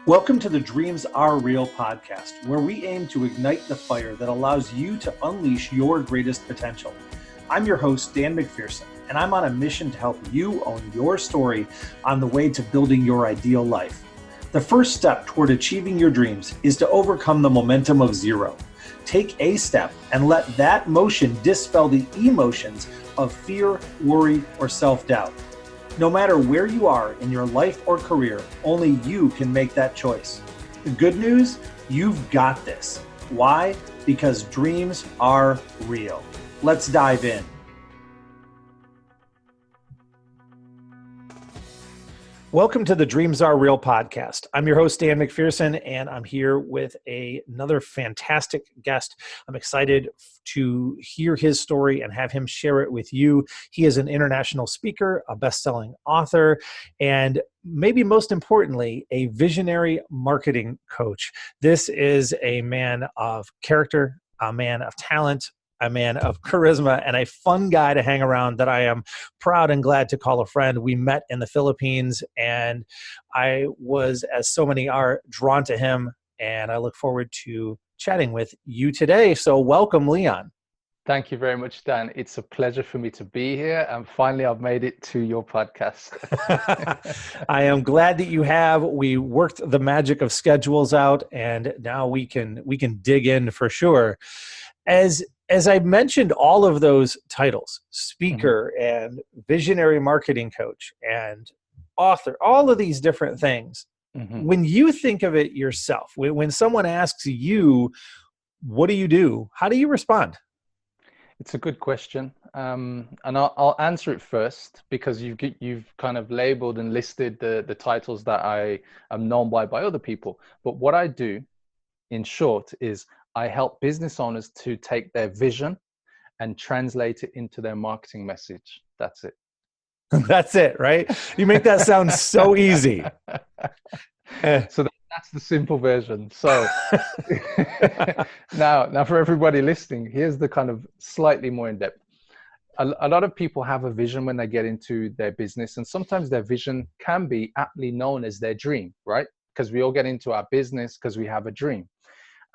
Welcome to the Dreams Are Real podcast, where we aim to ignite the fire that allows you to unleash your greatest potential. I'm your host, Dan McPherson, and I'm on a mission to help you own your story on the way to building your ideal life. The first step toward achieving your dreams is to overcome the momentum of zero. Take a step and let that motion dispel the emotions of fear, worry, or self-doubt. No matter where you are in your life or career, only you can make that choice. The good news, you've got this. Why? Because dreams are real. Let's dive in. Welcome to the Dreams Are Real podcast. I'm your host, Dan McPherson, and I'm here with another fantastic guest. I'm excited to hear his story and have him share it with you. He is an international speaker, a best-selling author, and maybe most importantly, a visionary marketing coach. This is a man of character, a man of talent, a man of charisma, and a fun guy to hang around that I am proud and glad to call a friend. We met in the Philippines, and I was, as so many are, drawn to him, and I look forward to chatting with you today. So welcome, Leon. Thank you very much, Dan. It's a pleasure for me to be here, and finally I've made it to your podcast. I am glad that you have. We worked the magic of schedules out, and now we can dig in for sure. As I mentioned, all of those titles, speaker and visionary marketing coach and author, all of these different things. When you think of it yourself, when someone asks you, what do? How do you respond? It's a good question. And I'll answer it first because you've kind of labeled and listed the titles that I am known by other people. But what I do, in short, is I help business owners to take their vision and translate it into their marketing message. That's it. That's it, right? You make that sound so easy. So that's the simple version. So now for everybody listening, here's the kind of slightly more in depth. A lot of people have a vision when they get into their business, and sometimes their vision can be aptly known as their dream, right? Because we all get into our business because we have a dream.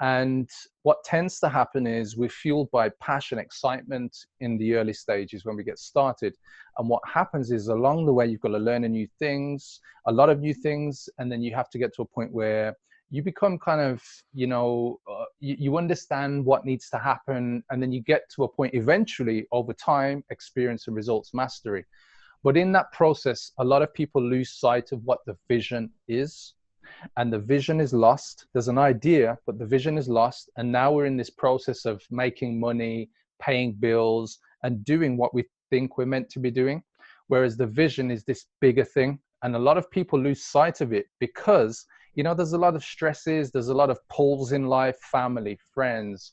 And what tends to happen is we're fueled by passion, excitement in the early stages when we get started. And what happens is along the way, you've got to learn a lot of new things. And then you have to get to a point where you become kind of, you understand what needs to happen. And then you get to a point eventually over time, experience and results mastery. But in that process, a lot of people lose sight of what the vision is. And the vision is lost. There's an idea, but the vision is lost. And now we're in this process of making money, paying bills, and doing what we think we're meant to be doing. Whereas the vision is this bigger thing. And a lot of people lose sight of it because, there's a lot of stresses, there's a lot of pulls in life, family, friends,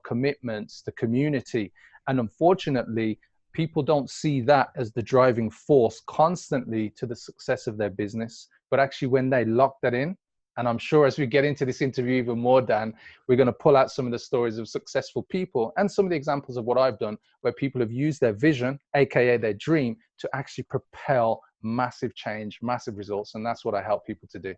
commitments, the community. And unfortunately, people don't see that as the driving force constantly to the success of their business. But actually, when they lock that in, and I'm sure as we get into this interview even more, Dan, we're going to pull out some of the stories of successful people and some of the examples of what I've done where people have used their vision, aka their dream, to actually propel massive change, massive results. And that's what I help people to do.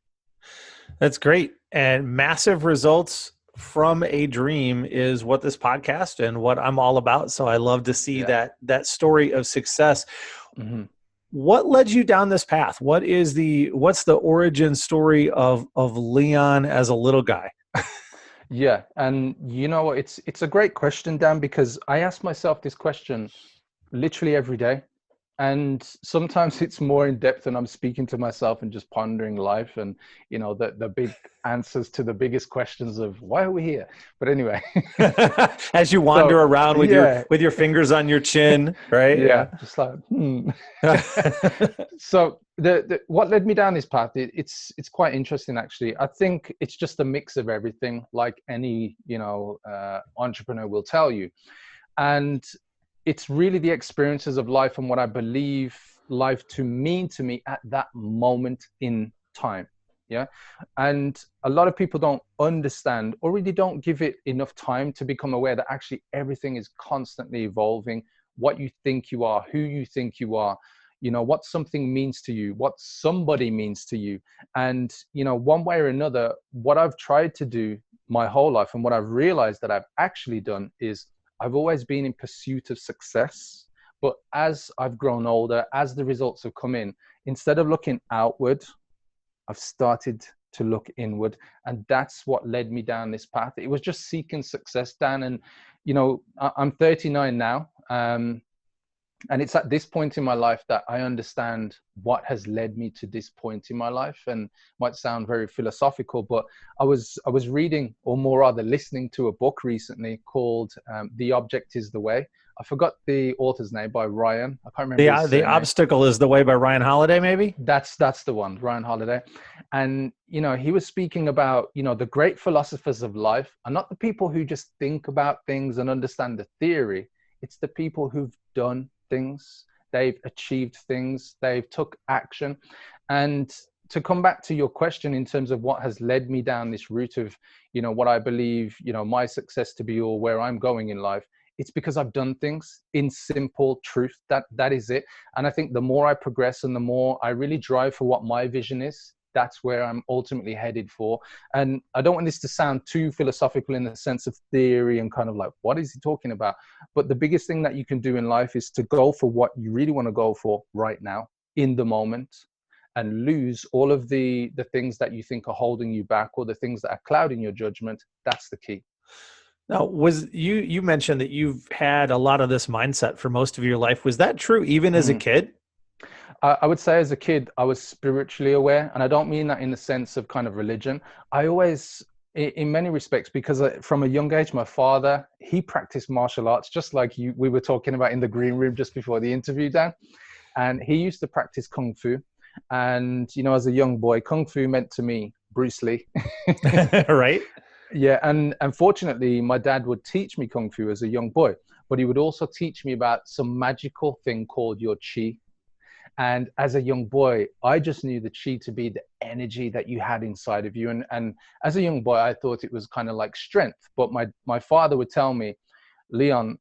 That's great. And massive results from a dream is what this podcast and what I'm all about. So I love to see that story of success. What led you down this path? What's the origin story of Leon as a little guy? Yeah. And it's a great question, Dan, because I ask myself this question literally every day. And sometimes it's more in depth and I'm speaking to myself and just pondering life and, the big answers to the biggest questions of why are we here? But anyway, as you wander around with your fingers on your chin, right? Yeah. Just like, So what led me down this path, it's quite interesting, actually. I think it's just a mix of everything, like any, entrepreneur will tell you. And it's really the experiences of life and what I believe life to mean to me at that moment in time. Yeah. And a lot of people don't understand or really don't give it enough time to become aware that actually everything is constantly evolving. What you think you are, who you think you are, what something means to you, what somebody means to you. And, one way or another, what I've tried to do my whole life and what I've realized that I've actually done is I've always been in pursuit of success. But as I've grown older, as the results have come in, instead of looking outward, I've started to look inward. And that's what led me down this path. It was just seeking success, Dan. And, I'm 39 now. And it's at this point in my life that I understand what has led me to this point in my life. And might sound very philosophical, but I was reading, or more rather listening to a book recently called The Object is the Way. I forgot the author's name, by Ryan. I can't remember his The surname. Obstacle is the Way by Ryan Holiday, maybe? That's the one, Ryan Holiday. And, he was speaking about, the great philosophers of life are not the people who just think about things and understand the theory. It's the people who've done things, they've achieved things, they've took action. And to come back to your question in terms of what has led me down this route of, what I believe, my success to be, or where I'm going in life, it's because I've done things. In simple truth, that is it. And I think the more I progress and the more I really drive for what my vision is, that's where I'm ultimately headed for. And I don't want this to sound too philosophical in the sense of theory and kind of like, what is he talking about? But the biggest thing that you can do in life is to go for what you really want to go for right now, in the moment, and lose all of the things that you think are holding you back, or the things that are clouding your judgment. That's the key. Now, you mentioned that you've had a lot of this mindset for most of your life. Was that true even as a kid? I would say as a kid, I was spiritually aware. And I don't mean that in the sense of kind of religion. I always, in many respects, because from a young age, my father, he practiced martial arts, just like we were talking about in the green room just before the interview, Dan. And he used to practice Kung Fu. And, as a young boy, Kung Fu meant to me Bruce Lee. Right? Yeah. And unfortunately, my dad would teach me Kung Fu as a young boy, but he would also teach me about some magical thing called your chi. And as a young boy, I just knew the chi to be the energy that you had inside of you. And as a young boy, I thought it was kind of like strength. But my father would tell me, Leon,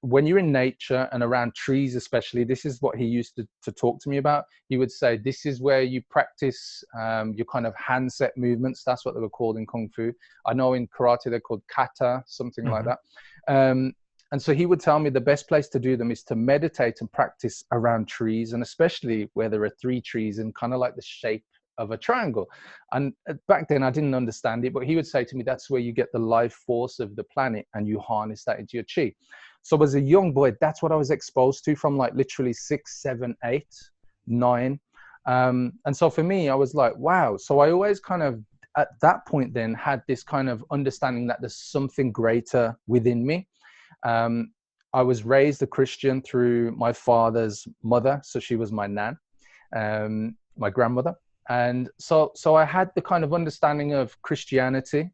when you're in nature and around trees, especially, this is what he used to talk to me about. He would say, this is where you practice your kind of handset movements. That's what they were called in Kung Fu. I know in karate, they're called kata, something like that. And so he would tell me the best place to do them is to meditate and practice around trees, and especially where there are 3 trees in kind of like the shape of a triangle. And back then I didn't understand it, but he would say to me, that's where you get the life force of the planet and you harness that into your chi. So as a young boy, that's what I was exposed to from like literally 6, 7, 8, 9. And so for me, I was like, wow. So I always kind of, at that point then, had this kind of understanding that there's something greater within me. I was raised a Christian through my father's mother. So she was my nan, my grandmother. And so I had the kind of understanding of Christianity,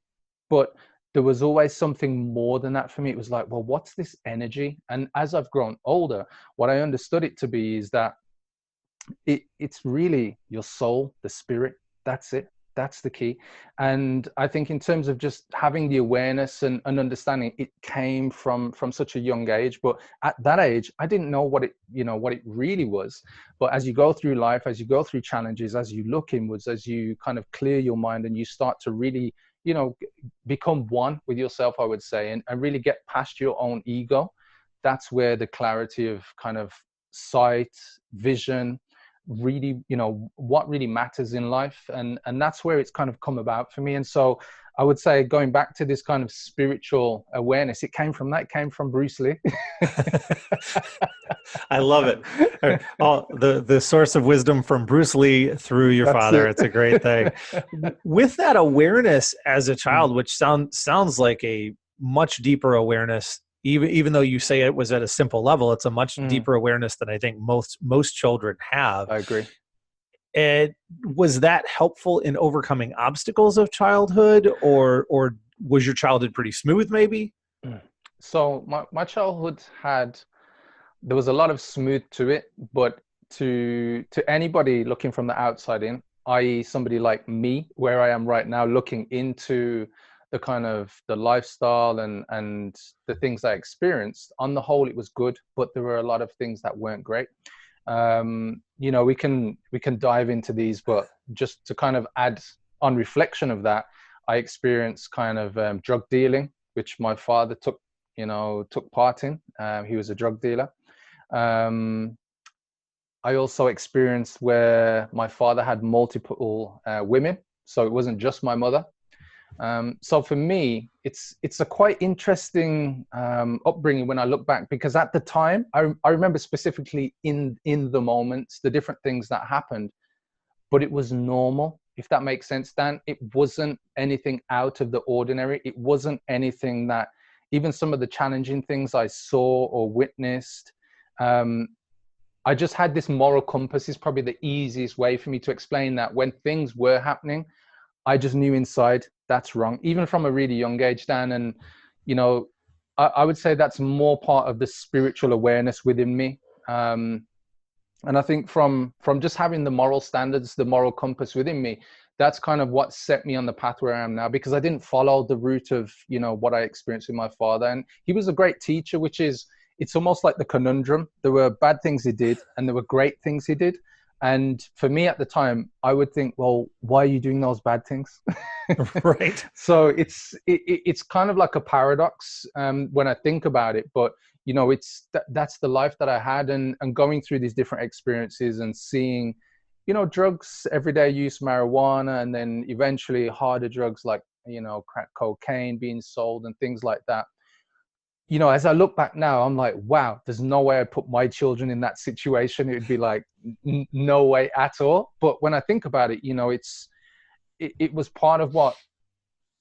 but there was always something more than that for me. It was like, well, what's this energy? And as I've grown older, what I understood it to be is that it's really your soul, the spirit. That's it. That's the key. And I think in terms of just having the awareness and understanding, it came from such a young age. But at that age, I didn't know what it really was. But as you go through life, as you go through challenges, as you look inwards, as you kind of clear your mind and you start to really, become one with yourself, I would say, and really get past your own ego, that's where the clarity of kind of sight, vision, really, what really matters in life. And that's where it's kind of come about for me. And so I would say, going back to this kind of spiritual awareness, it came from Bruce Lee. I love it. Oh, the source of wisdom from Bruce Lee through your father. It's a great thing. With that awareness as a child, which sounds like a much deeper awareness, even though you say it was at a simple level, it's a much deeper awareness than I think most children have. I agree. And was that helpful in overcoming obstacles of childhood, or was your childhood pretty smooth maybe? So my childhood there was a lot of smooth to it, but to anybody looking from the outside in, i.e. somebody like me, where I am right now, looking into the kind of the lifestyle and the things I experienced, on the whole, it was good, but there were a lot of things that weren't great. You know, we can dive into these, but just to kind of add on reflection of that, I experienced kind of drug dealing, which my father took part in. He was a drug dealer. I also experienced where my father had multiple women, so it wasn't just my mother. So for me, it's a quite interesting upbringing when I look back, because at the time, I remember specifically in the moments, the different things that happened, but it was normal, if that makes sense, Dan. It wasn't anything out of the ordinary. It wasn't anything that, even some of the challenging things I saw or witnessed, I just had this moral compass. Is probably the easiest way for me to explain that. When things were happening, I just knew inside that's wrong, even from a really young age, Dan. And, you know, I would say that's more part of the spiritual awareness within me. And I think from just having the moral standards, the moral compass within me, that's kind of what set me on the path where I am now, because I didn't follow the route of, you know, what I experienced with my father. And he was a great teacher, which is, it's almost like the conundrum. There were bad things he did and there were great things he did. And for me at the time, I would think, well, why are you doing those bad things? Right. So it's kind of like a paradox when I think about it. But, you know, that's the life that I had, and going through these different experiences and seeing, you know, drugs, everyday use, marijuana, and then eventually harder drugs like, you know, crack cocaine being sold and things like that. You know, as I look back now, I'm like, wow, there's no way I'd put my children in that situation. It would be like, no way at all. But when I think about it, you know, it was part of what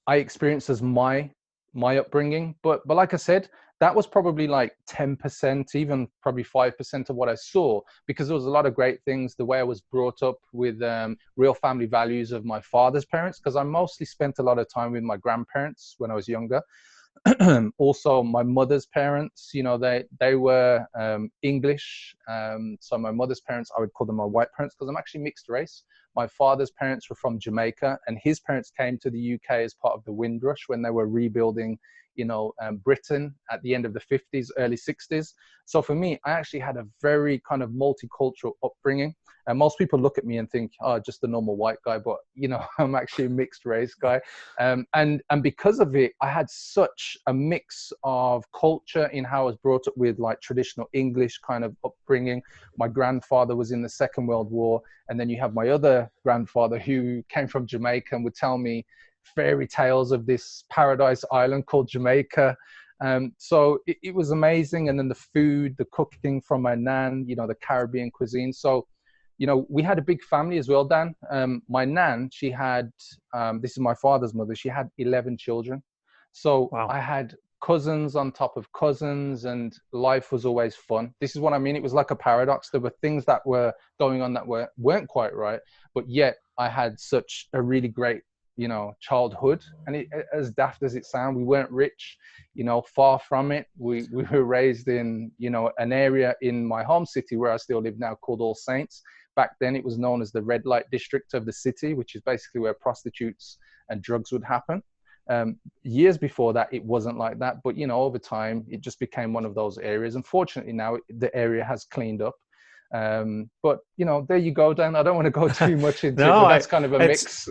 I experienced as my upbringing. But like I said, that was probably like 10%, even probably 5% of what I saw, because there was a lot of great things. The way I was brought up with real family values of my father's parents, because I mostly spent a lot of time with my grandparents when I was younger. Also my mother's parents, you know, they were English. So my mother's parents, I would call them my white parents, because I'm actually mixed race. My father's parents were from Jamaica, and his parents came to the UK as part of the Windrush when they were rebuilding, you know, Britain at the end of the 50s, early 60s. So for me, I actually had a very kind of multicultural upbringing. And most people look at me and think, oh, just a normal white guy. But, you know, I'm actually a mixed race guy. And because of it, I had such a mix of culture in how I was brought up with like traditional English kind of upbringing. My grandfather was in the Second World War. And then you have my other grandfather who came from Jamaica and would tell me fairy tales of this paradise island called Jamaica. So it was amazing. And then the food, the cooking from my nan, you know, the Caribbean cuisine. So, you know, we had a big family as well, Dan. My nan, she had, this is my father's mother, she had 11 children. So wow. I had cousins on top of cousins, and life was always fun. This is what I mean. It was like a paradox. There were things that were going on that weren't quite right, but yet I had such a really great, you know, childhood. And as daft as it sounds, we weren't rich, you know, far from it. We were raised in, you know, an area in my home city where I still live now called All Saints. Back then it was known as the red light district of the city, which is basically where prostitutes and drugs would happen. Years before that, it wasn't like that. But, you know, over time, it just became one of those areas. Unfortunately, now the area has cleaned up. But, you know, there you go, Dan. I don't want to go too much into it, but that's kind of a mix.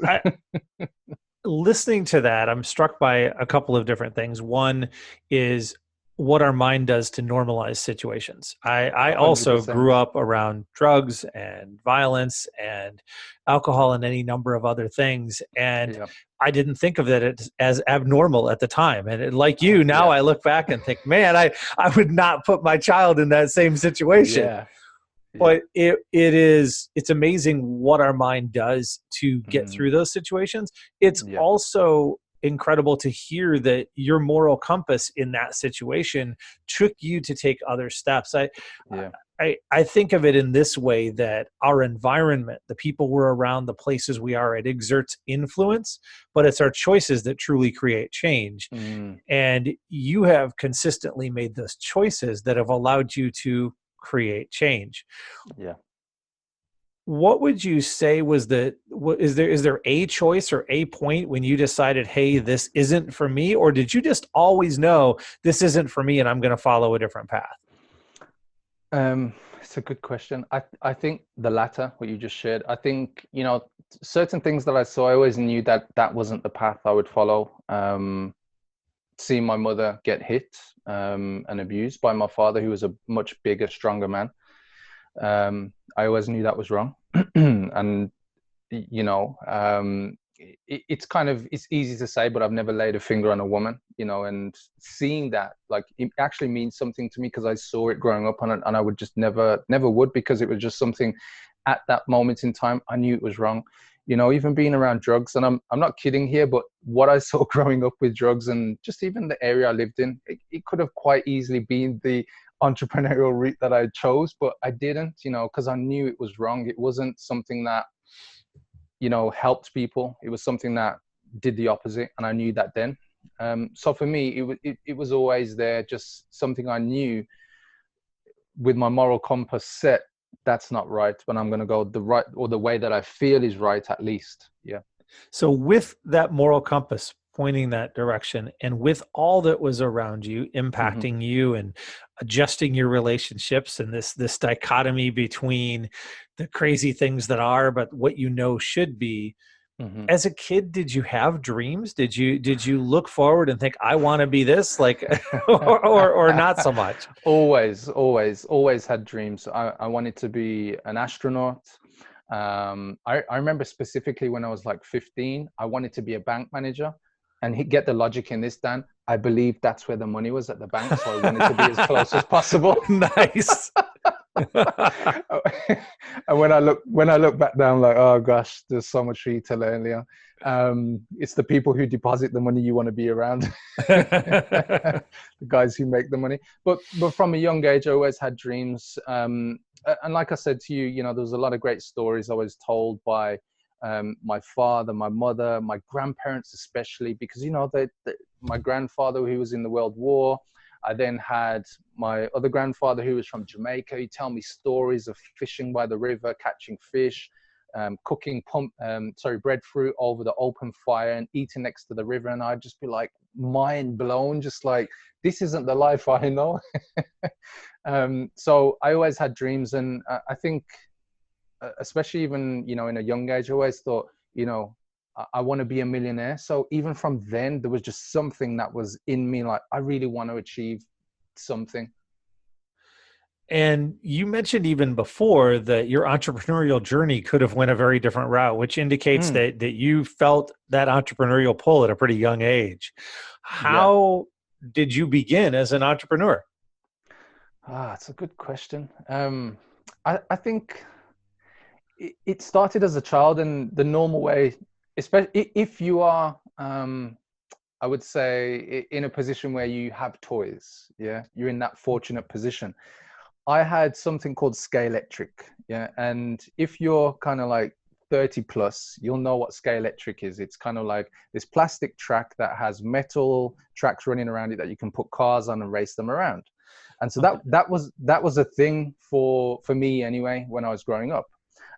Listening to that, I'm struck by a couple of different things. One is what our mind does to normalize situations. I also 100%. Grew up around drugs and violence and alcohol and any number of other things. And I didn't think of it as abnormal at the time. And like you, now I look back and think, man, I would not put my child in that same situation. Yeah. But it's amazing what our mind does to get through those situations. It's also incredible to hear that your moral compass in that situation took you to take other steps. I think of it in this way, that our environment, the people we're around, the places we are, it exerts influence, but it's our choices that truly create change. And you have consistently made those choices that have allowed you to create change. What would you say was is there a choice or a point when you decided, hey, this isn't for me? Or did you just always know this isn't for me and I'm going to follow a different path? It's a good question. I think the latter, what you just shared. I think, certain things that I saw, I always knew that that wasn't the path I would follow. Seeing my mother get hit and abused by my father, who was a much bigger, stronger man. I always knew that was wrong. And, it's easy to say, but I've never laid a finger on a woman, and seeing that, like, it actually means something to me because I saw it growing up, and I would just never would, because it was just something at that moment in time. I knew it was wrong. Even being around drugs, and I'm not kidding here, but what I saw growing up with drugs, and just even the area I lived in, it could have quite easily been the entrepreneurial route that I chose, but I didn't, because I knew it was wrong. It wasn't something that, helped people. It was something that did the opposite, and I knew that then. So for me, it was always there, just something I knew with my moral compass set. That's not right, but I'm going to go the right, or the way that I feel is right, at least. Yeah. So with that moral compass pointing that direction, and with all that was around you impacting you and adjusting your relationships, and this dichotomy between the crazy things that are but what should be, as a kid, did you have dreams? Did you look forward and think, I want to be this, like, or not so much? Always had dreams. I wanted to be an astronaut. I remember specifically when I was like 15, I wanted to be a bank manager. And get the logic in this, Dan. I believe that's where the money was, at the bank, so I wanted to be as close as possible. Nice. And when I look back down, like, oh gosh, there's so much for you to learn, Leon. It's the people who deposit the money you want to be around, the guys who make the money. But from a young age, I always had dreams. And like I said to you, there was a lot of great stories I was told by my father, my mother, my grandparents, especially, because my grandfather, who was in the World War. I then had my other grandfather, who was from Jamaica. He'd tell me stories of fishing by the river, catching fish, cooking breadfruit over the open fire and eating next to the river. And I'd just be like, mind blown, just like, this isn't the life I know. So I always had dreams. And I think, especially even, in a young age, I always thought, I want to be a millionaire. So even from then, there was just something that was in me, like, I really want to achieve something. And you mentioned even before that your entrepreneurial journey could have went a very different route, which indicates that you felt that entrepreneurial pull at a pretty young age. How did you begin as an entrepreneur? It's a good question. I think it started as a child, and the normal way, especially if you are, I would say, in a position where you have toys. Yeah, you're in that fortunate position. I had something called Scalextric. Yeah, and if you're kind of like 30 plus, you'll know what Scalextric is. It's kind of like this plastic track that has metal tracks running around it that you can put cars on and race them around. And so that was a thing for me anyway when I was growing up.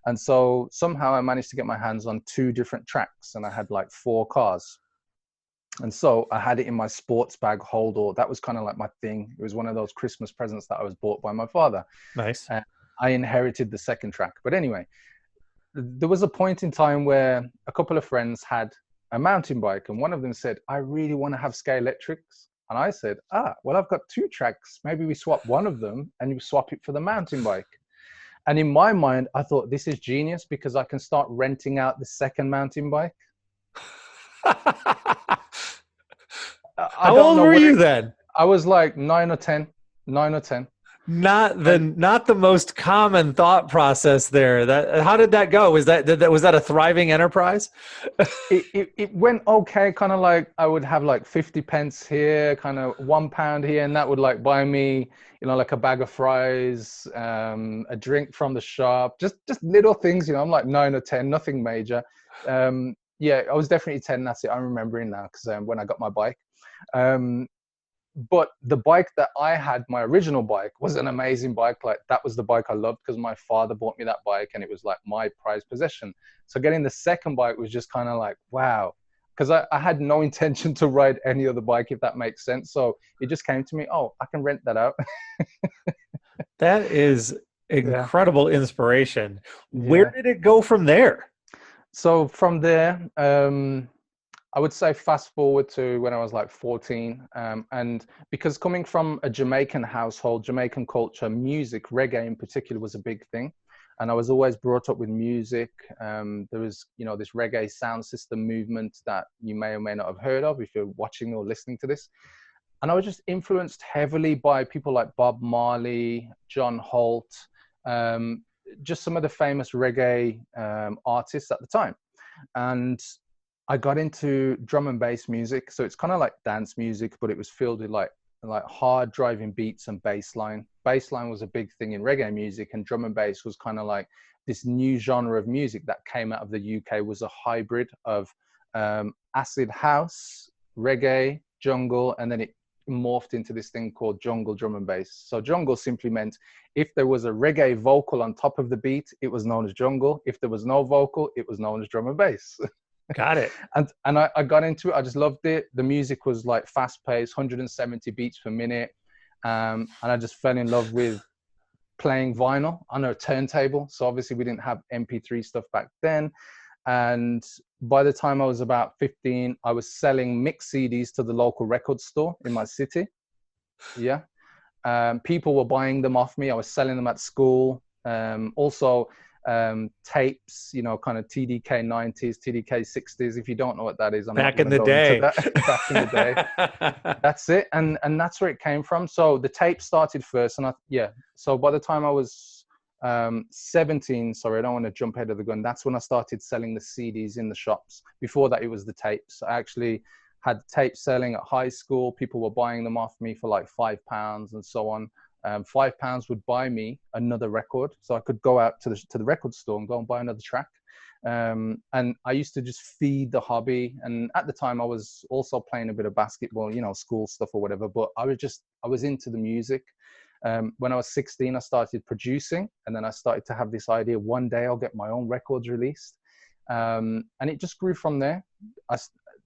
And so somehow I managed to get my hands on 2 different tracks, and I had like 4 cars. And so I had it in my sports bag holder. That was kind of like my thing. It was one of those Christmas presents that I was bought by my father. Nice. And I inherited the second track. But anyway, there was a point in time where a couple of friends had a mountain bike, and one of them said, I really want to have Scalextrics. And I said, well, I've got 2 tracks. Maybe we swap one of them and you swap it for the mountain bike. And in my mind, I thought, this is genius, because I can start renting out the second mountain bike. How old were you then? I was like 9 or 10. Not the most common thought process there. How did that go? Was that a thriving enterprise? It went okay. Kind of like I would have like 50 pence here, kind of £1 here, and that would like buy me, like a bag of fries, a drink from the shop, just little things. I'm like 9 or 10, nothing major. Yeah, I was definitely 10. That's it. I'm remembering now, because when I got my bike. But the bike that I had, my original bike, was an amazing bike. Like, that was the bike I loved, because my father bought me that bike and it was like my prized possession. So getting the second bike was just kind of like, wow, because I had no intention to ride any other bike, if that makes sense. So it just came to me, oh, I can rent that out. That is Yeah. incredible inspiration. Where Yeah. did it go from there? So from there, I would say fast forward to when I was like 14. And because coming from a Jamaican household, Jamaican culture, music, reggae in particular was a big thing. And I was always brought up with music. There was, this reggae sound system movement that you may or may not have heard of if you're watching or listening to this. And I was just influenced heavily by people like Bob Marley, John Holt, um, just some of the famous reggae artists at the time. And I got into drum and bass music. So it's kind of like dance music, but it was filled with like hard driving beats and bass line. Bass line was a big thing in reggae music, and drum and bass was kind of like this new genre of music that came out of the UK, was a hybrid of acid house, reggae, jungle, and then it morphed into this thing called jungle drum and bass. So jungle simply meant if there was a reggae vocal on top of the beat, it was known as jungle. If there was no vocal, it was known as drum and bass. Got it. And I got into it. I just loved it. The music was like fast paced, 170 beats per minute. And I just fell in love with playing vinyl on a turntable. So obviously we didn't have MP3 stuff back then. And by the time I was about 15, I was selling mixed CDs to the local record store in my city. Yeah. People were buying them off me. I was selling them at school. Also, tapes, kind of TDK 90s, TDK 60s. If you don't know what that is, I'm Back not in the going to go day. into that. Back in the day. That's it. And that's where it came from. So the tape started first. And so by the time I was 17, sorry, I don't want to jump ahead of the gun. That's when I started selling the CDs in the shops. Before that, it was the tapes. I actually had tapes selling at high school. People were buying them off me for like £5 and so on. £5 would buy me another record, so I could go out to the record store and go and buy another track. And I used to just feed the hobby. And at the time, I was also playing a bit of basketball, school stuff or whatever. But I was into the music. When I was 16, I started producing, and then I started to have this idea: one day I'll get my own records released. And it just grew from there.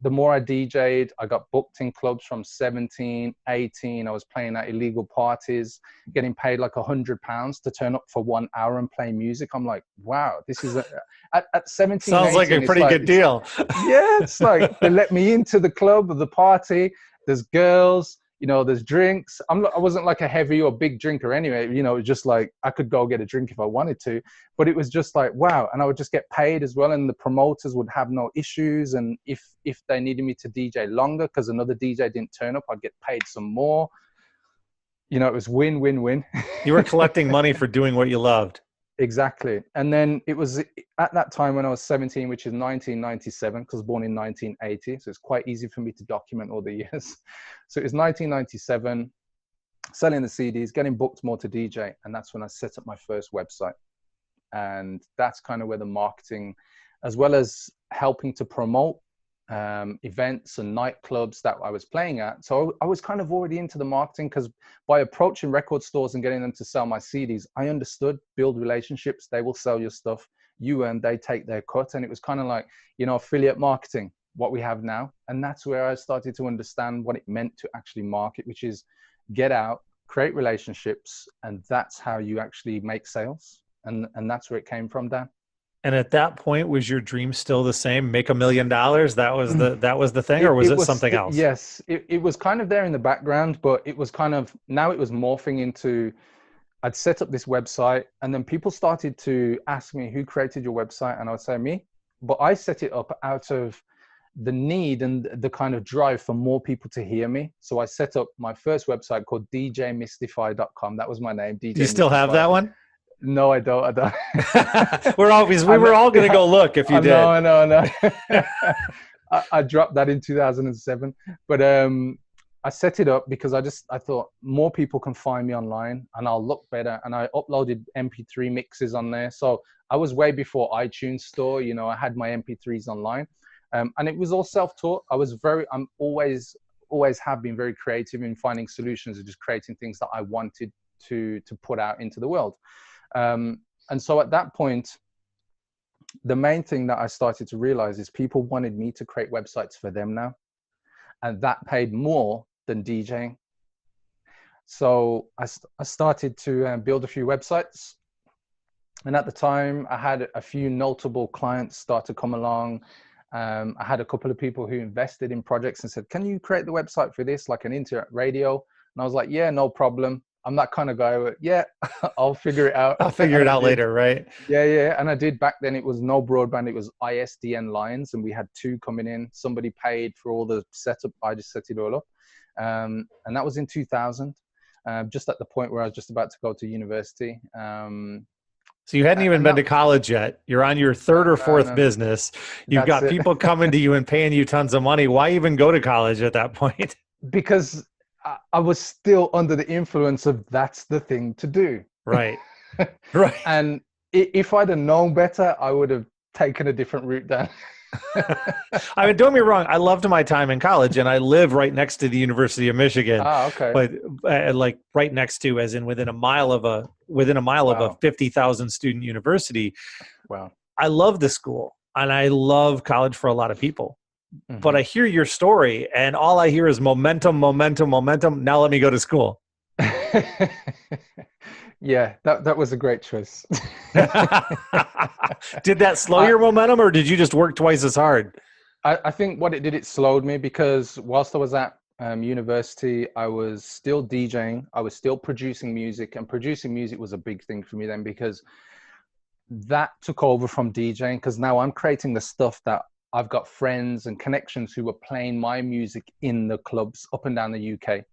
The more I DJ'd, I got booked in clubs from 17, 18. I was playing at illegal parties, getting paid like £100 to turn up for 1 hour and play music. I'm like, wow, this is at 17. Sounds 18, like a pretty good deal. Yeah, it's like they let me into the club or the party. There's girls, there's drinks. I wasn't like a heavy or big drinker anyway. It was just like I could go get a drink if I wanted to, but it was just like, wow. And I would just get paid as well. And the promoters would have no issues. And if they needed me to DJ longer because another DJ didn't turn up, I'd get paid some more. It was win, win, win. You were collecting money for doing what you loved. Exactly. And then it was at that time when I was 17, which is 1997, because I was born in 1980. So it's quite easy for me to document all the years. So it was 1997, selling the CDs, getting booked more to DJ. And that's when I set up my first website. And that's kind of where the marketing, as well as helping to promote events and nightclubs that I was playing at. So I was kind of already into the marketing, because by approaching record stores and getting them to sell my CDs, I understood build relationships. They will sell your stuff, you earn, they take their cut. And it was kind of like, affiliate marketing, what we have now. And that's where I started to understand what it meant to actually market, which is get out, create relationships. And that's how you actually make sales. And that's where it came from, Dan. And at that point, was your dream still the same? Make $1 million? That was the thing, or was it something else? Yes, it was kind of there in the background, but it was kind of, now it was morphing into, I'd set up this website, and then people started to ask me, who created your website? And I would say me, but I set it up out of the need and the kind of drive for more people to hear me. So I set up my first website called djmystify.com. That was my name. DJ Do you still have that one? No, I don't. we were all going to go look if you did. No. I dropped that in 2007, but I set it up because I thought more people can find me online and I'll look better. And I uploaded MP3 mixes on there. So I was way before iTunes Store. I had my MP3s online, and it was all self-taught. I'm always have been very creative in finding solutions and just creating things that I wanted to put out into the world. And so at that point, the main thing that I started to realize is people wanted me to create websites for them now. And that paid more than DJing. So I started to build a few websites. And at the time, I had a few notable clients start to come along. I had a couple of people who invested in projects and said, can you create the website for this, like an internet radio? And I was like, yeah, no problem. I'm that kind of guy where, yeah, I'll figure it out. I'll figure And it I out did. later, right? Yeah, yeah. And I did. Back then it was no broadband. It was ISDN lines. And we had two coming in. Somebody paid for all the setup. I just set it all up. And that was in 2000, just at the point where I was just about to go to university. So you hadn't even been to college yet. You're on your third or fourth No. business. You've That's got it. people coming to you and paying you tons of money. Why even go to college at that point? Because I was still under the influence of that's the thing to do. Right. Right. And if I'd have known better, I would have taken a different route down. I mean, don't get me wrong. I loved my time in college, and I live right next to the University of Michigan. Ah, okay. But like right next to, as in within a mile of a Wow. 50,000 student university. Wow. I love the school, and I love college for a lot of people. Mm-hmm. But I hear your story, and all I hear is momentum, momentum, momentum. Now let me go to school. Yeah, that was a great choice. Did that slow your momentum, or did you just work twice as hard? I think what it did, it slowed me, because whilst I was at university, I was still DJing. I was still producing music, and producing music was a big thing for me then, because that took over from DJing, because now I'm creating the stuff that I've got friends and connections who were playing my music in the clubs up and down the UK.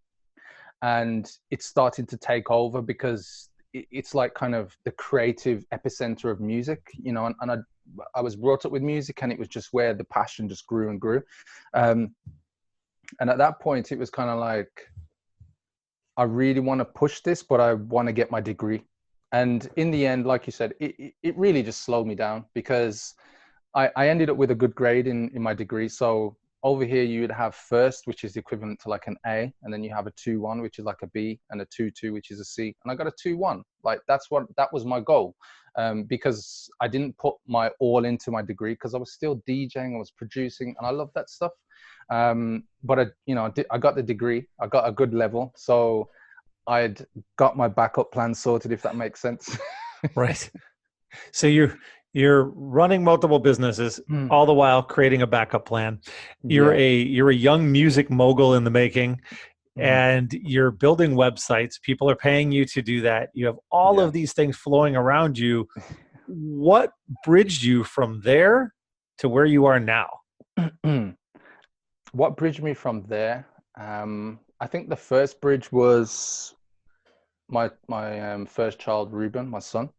And it's starting to take over, because it's like kind of the creative epicenter of music, you know, and I was brought up with music, and it was just where the passion just grew and grew. And at that point, it was kind of like, I really want to push this, but I want to get my degree. And in the end, like you said, it really just slowed me down, because I ended up with a good grade in my degree. So over here, you would have first, which is the equivalent to like an A, and then you have a 2-1, which is like a B, and a 2-2, which is a C. And I got a 2-1. Like that was my goal, because I didn't put my all into my degree, because I was still DJing, I was producing, and I love that stuff. But I got the degree, I got a good level, so I'd got my backup plan sorted, if that makes sense. Right. So you're running multiple businesses, all the while creating a backup plan. You're a young music mogul in the making, and you're building websites. People are paying you to do that. You have all of these things flowing around you. What bridged you from there to where you are now? What bridged me from there? I think the first bridge was my first child, Ruben, my son.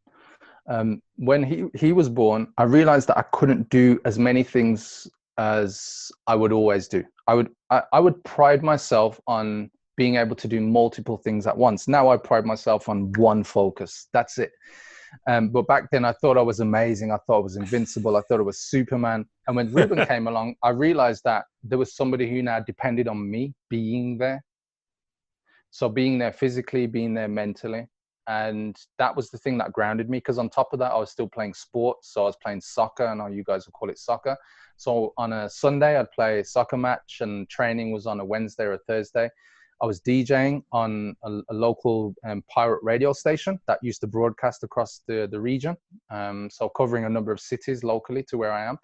When he was born, I realized that I couldn't do as many things as I would always do. I would pride myself on being able to do multiple things at once. Now I pride myself on one focus. That's it. But back then I thought I was amazing. I thought I was invincible. I thought I was Superman. And when Ruben came along, I realized that there was somebody who now depended on me being there. So being there physically, being there mentally. And that was the thing that grounded me, because on top of that, I was still playing sports. So I was playing soccer. I know you guys will call it soccer. So on a Sunday, I'd play a soccer match, and training was on a Wednesday or a Thursday. I was DJing on a local pirate radio station that used to broadcast across the region. So covering a number of cities locally to where I am.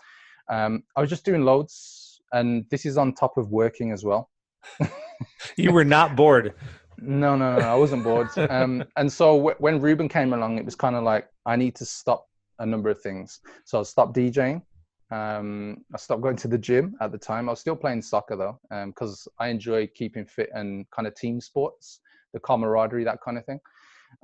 I was just doing loads, and this is on top of working as well. You were not bored. No, I wasn't bored. And so when Ruben came along, it was kind of like, I need to stop a number of things. So I stopped DJing. I stopped going to the gym at the time. I was still playing soccer though, because I enjoy keeping fit and kind of team sports, the camaraderie, that kind of thing.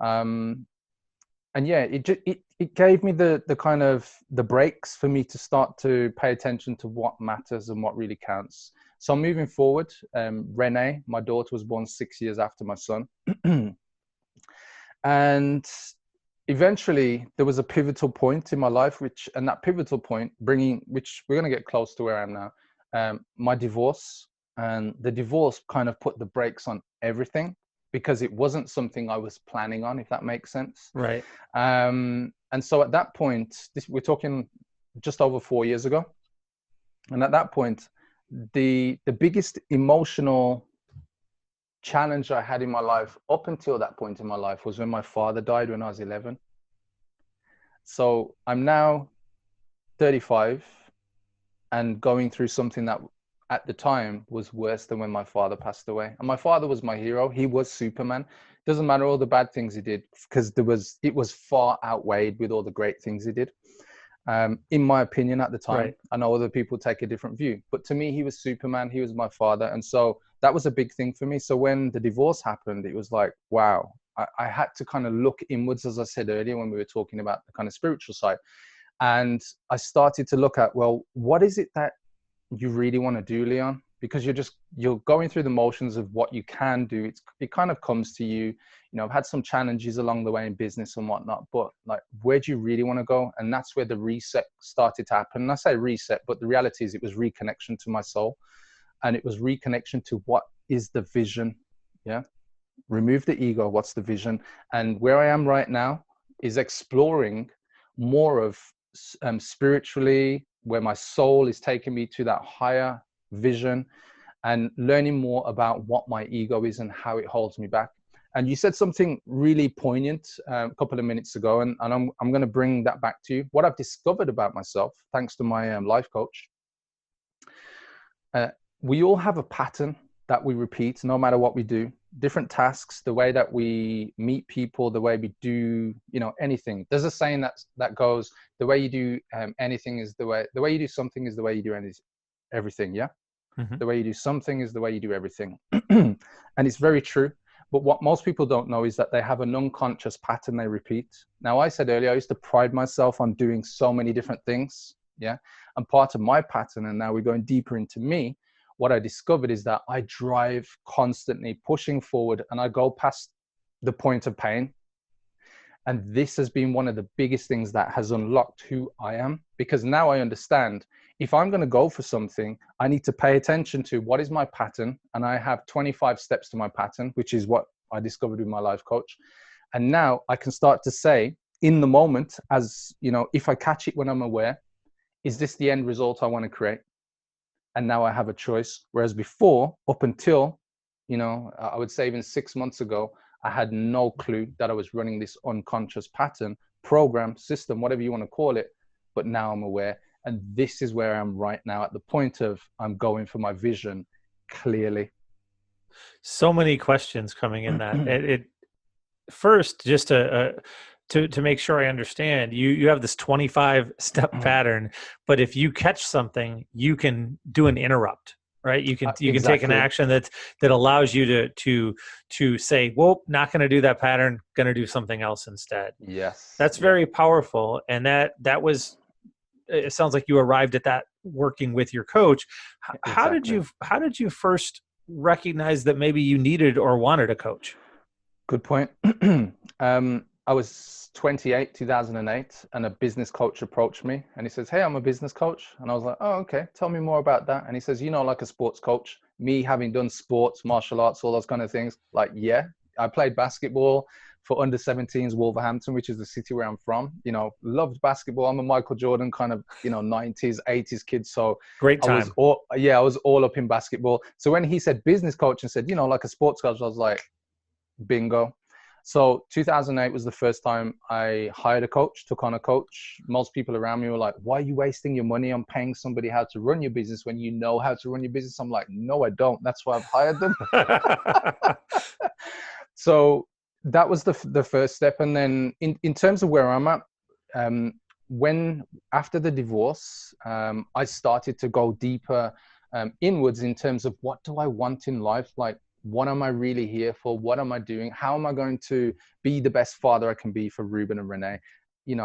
And yeah, it gave me the kind of the breaks for me to start to pay attention to what matters and what really counts. So moving forward, Renee, my daughter, was born 6 years after my son. And eventually there was a pivotal point in my life, and that pivotal point which we're going to get close to where I am now, my divorce. And the divorce kind of put the brakes on everything, because it wasn't something I was planning on, if that makes sense. Right. And so at that point, we're talking just over 4 years ago. And at that point, the biggest emotional challenge I had in my life up until that point in my life was when my father died when I was 11. So I'm now 35 and going through something that at the time was worse than when my father passed away. And my father was my hero. He was Superman. Doesn't matter all the bad things he did, because it was far outweighed with all the great things he did. In my opinion at the time, right. I know other people take a different view, but to me, he was Superman. He was my father. And so that was a big thing for me. So when the divorce happened, it was like, wow, I had to kind of look inwards, as I said earlier, when we were talking about the kind of spiritual side. And I started to look at, well, what is it that you really want to do, Leon? Because you're going through the motions of what you can do. It kind of comes to you. You know, I've had some challenges along the way in business and whatnot, but like, where do you really want to go? And that's where the reset started to happen. And I say reset, but the reality is it was reconnection to my soul, and it was reconnection to what is the vision. Yeah. Remove the ego. What's the vision? And where I am right now is exploring more of spiritually, where my soul is taking me to that higher vision, and learning more about what my ego is and how it holds me back. And you said something really poignant a couple of minutes ago, and I'm going to bring that back to you. What I've discovered about myself, thanks to my life coach, we all have a pattern that we repeat no matter what we do. Different tasks, the way that we meet people, the way we do, anything. There's a saying that goes, the way you do anything is the way you do something is the way you do everything. Yeah. Mm-hmm. The way you do something is the way you do everything. And it's very true. But what most people don't know is that they have an unconscious pattern they repeat. Now, I said earlier, I used to pride myself on doing so many different things. Yeah. And part of my pattern, and now we're going deeper into me, what I discovered is that I drive constantly pushing forward, and I go past the point of pain. And this has been one of the biggest things that has unlocked who I am, because now I understand if I'm going to go for something, I need to pay attention to what is my pattern. And I have 25 steps to my pattern, which is what I discovered with my life coach. And now I can start to say in the moment, as if I catch it when I'm aware, is this the end result I want to create? And now I have a choice. Whereas before, up until, I would say even 6 months ago, I had no clue that I was running this unconscious pattern, program, system, whatever you want to call it. But now I'm aware. And this is where I am right now, at the point of I'm going for my vision clearly. So many questions coming in that. First, just to make sure I understand, you have this 25-step pattern, but if you catch something, you can do an interrupt, right? You can Exactly. take an action that allows you to say, well, not going to do that pattern, going to do something else instead. Yes. That's very powerful. And that was, it sounds like you arrived at that working with your coach. How did you first recognize that maybe you needed or wanted a coach? Good point. I was 28, 2008, and a business coach approached me, and he says, "Hey, I'm a business coach." And I was like, "Oh, okay. Tell me more about that." And he says, like a sports coach, me having done sports, martial arts, all those kind of things. Like, yeah, I played basketball for under 17s Wolverhampton, which is the city where I'm from. Loved basketball. I'm a Michael Jordan kind of, 90s, 80s kid. So great time. I was all up in basketball. So when he said business coach and said, like a sports coach, I was like, bingo. So 2008 was the first time I hired a coach, took on a coach. Most people around me were like, "Why are you wasting your money on paying somebody how to run your business when you know how to run your business?" I'm like, "No, I don't. That's why I've hired them." So that was the first step. And then in terms of where I'm at, when after the divorce, I started to go deeper inwards in terms of what do I want in life? Like, what am I really here for? What am I doing? How am I going to be the best father I can be for Ruben and Renee?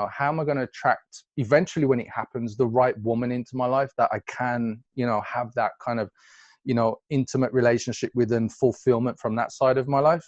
How am I going to attract, eventually when it happens, the right woman into my life that I can, have that kind of, intimate relationship with and fulfillment from that side of my life.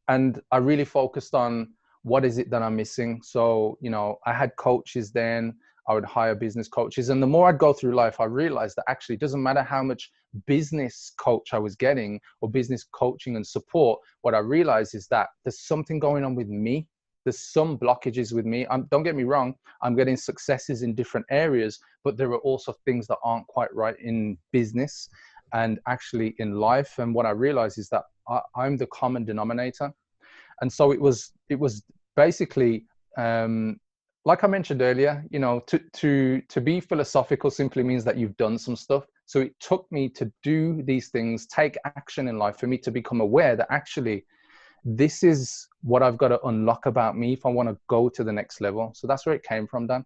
And I really focused on what is it that I'm missing. So, I had coaches then. I would hire business coaches. And the more I'd go through life, I realized that actually it doesn't matter how much business coach I was getting or business coaching and support. What I realized is that there's something going on with me. There's some blockages with me. Don't get me wrong. I'm getting successes in different areas, but there are also things that aren't quite right in business. and actually in life. And what I realized is that I'm the common denominator. And so it was basically, like I mentioned earlier, you know, to be philosophical simply means that you've done some stuff. So it took me to do these things, take action in life, for me to become aware that actually this is what I've got to unlock about me if I want to go to the next level. So that's where it came from, Dan.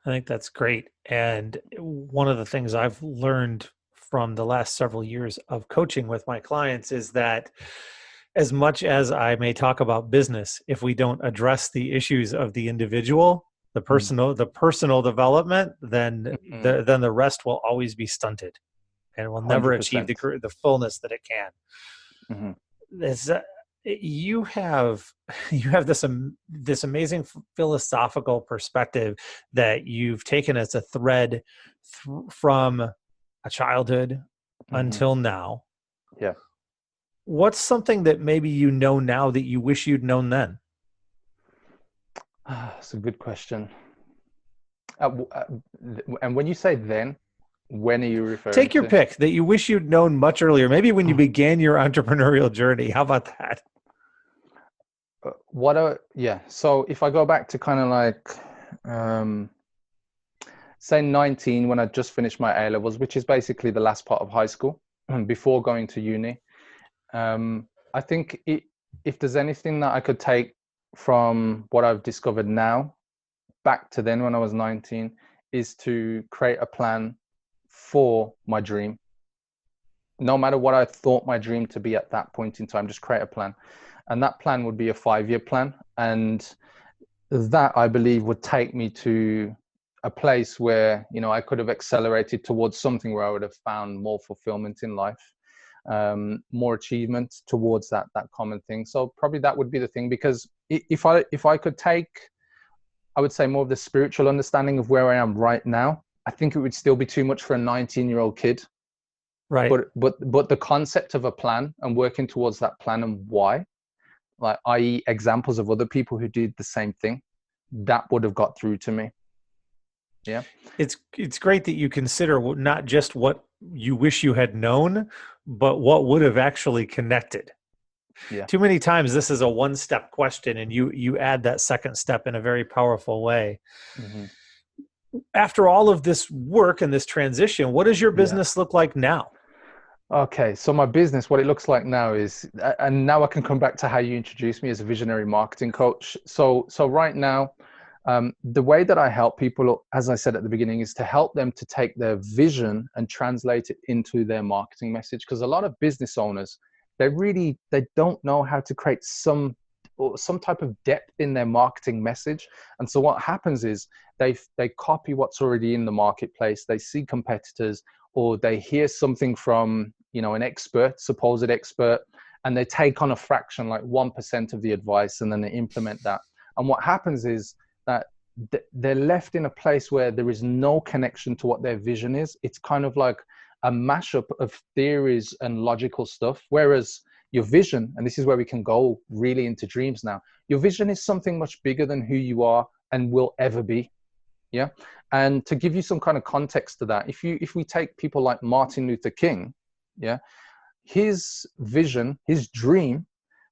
I think that's great. And one of the things I've learned from the last several years of coaching with my clients is that as much as I may talk about business, if we don't address the issues of the individual, the personal development, then the rest will always be stunted and will never 100%. achieve the fullness that it can. You have this amazing philosophical perspective that you've taken as a thread from a childhood until now. Yeah. What's something that maybe you know now that you wish you'd known then? That's a good question. And when you say then, when are you referring to? Take your pick that you wish you'd known much earlier. Maybe when you began your entrepreneurial journey. How about that? So if I go back to kind of like, say 19, when I just finished my A levels, which is basically the last part of high school before going to uni. I think if there's anything that I could take from what I've discovered now back to then when I was 19 is to create a plan for my dream. No matter what I thought my dream to be at that point in time, just create a plan. And that plan would be a 5-year plan. And that, I believe, would take me to a place where, you know, I could have accelerated towards something where I would have found more fulfillment in life, more achievement towards that common thing. So probably that would be the thing, because if I could take, I would say, more of the spiritual understanding of where I am right now, I think it would still be too much for a 19-year-old kid. Right. But the concept of a plan and working towards that plan and why, like, i.e. examples of other people who did the same thing, that would have got through to me. Yeah. It's great that you consider not just what you wish you had known, but what would have actually connected. Yeah. Too many times this is a one-step question, and you add that second step in a very powerful way. Mm-hmm. After all of this work and this transition, what does your business look like now? Okay, so my business, what it looks like now is, and now I can come back to how you introduced me as a visionary marketing coach. So right now, the way that I help people, as I said at the beginning, is to help them to take their vision and translate it into their marketing message. Because a lot of business owners, they don't know how to create some type of depth in their marketing message. And so what happens is they copy what's already in the marketplace. They see competitors, or they hear something from, you know, an expert, supposed expert, and they take on a fraction, like 1% of the advice, and then they implement that. And what happens is that they're left in a place where there is no connection to what their vision is. It's kind of like a mashup of theories and logical stuff. Whereas your vision, and this is where we can go really into dreams now, your vision is something much bigger than who you are and will ever be. Yeah. And to give you some kind of context to that, if we take people like Martin Luther King, yeah, his vision, his dream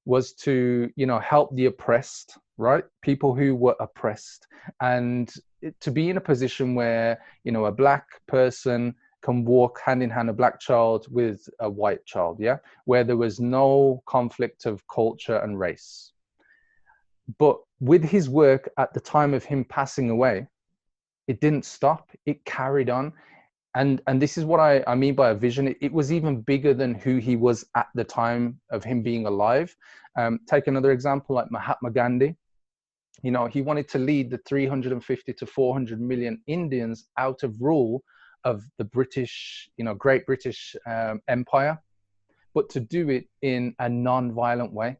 was to, you know, help the oppressed, right? People who were oppressed, and to be in a position where, you know, a black person can walk hand in hand, a black child with a white child, yeah, where there was no conflict of culture and race. But with his work at the time of him passing away, it didn't stop, it carried on. And this is what I mean by a vision. It was even bigger than who he was at the time of him being alive. Take another example like Mahatma Gandhi. You know, he wanted to lead the 350 to 400 million Indians out of rule of the British, you know, Great British Empire, but to do it in a non-violent way.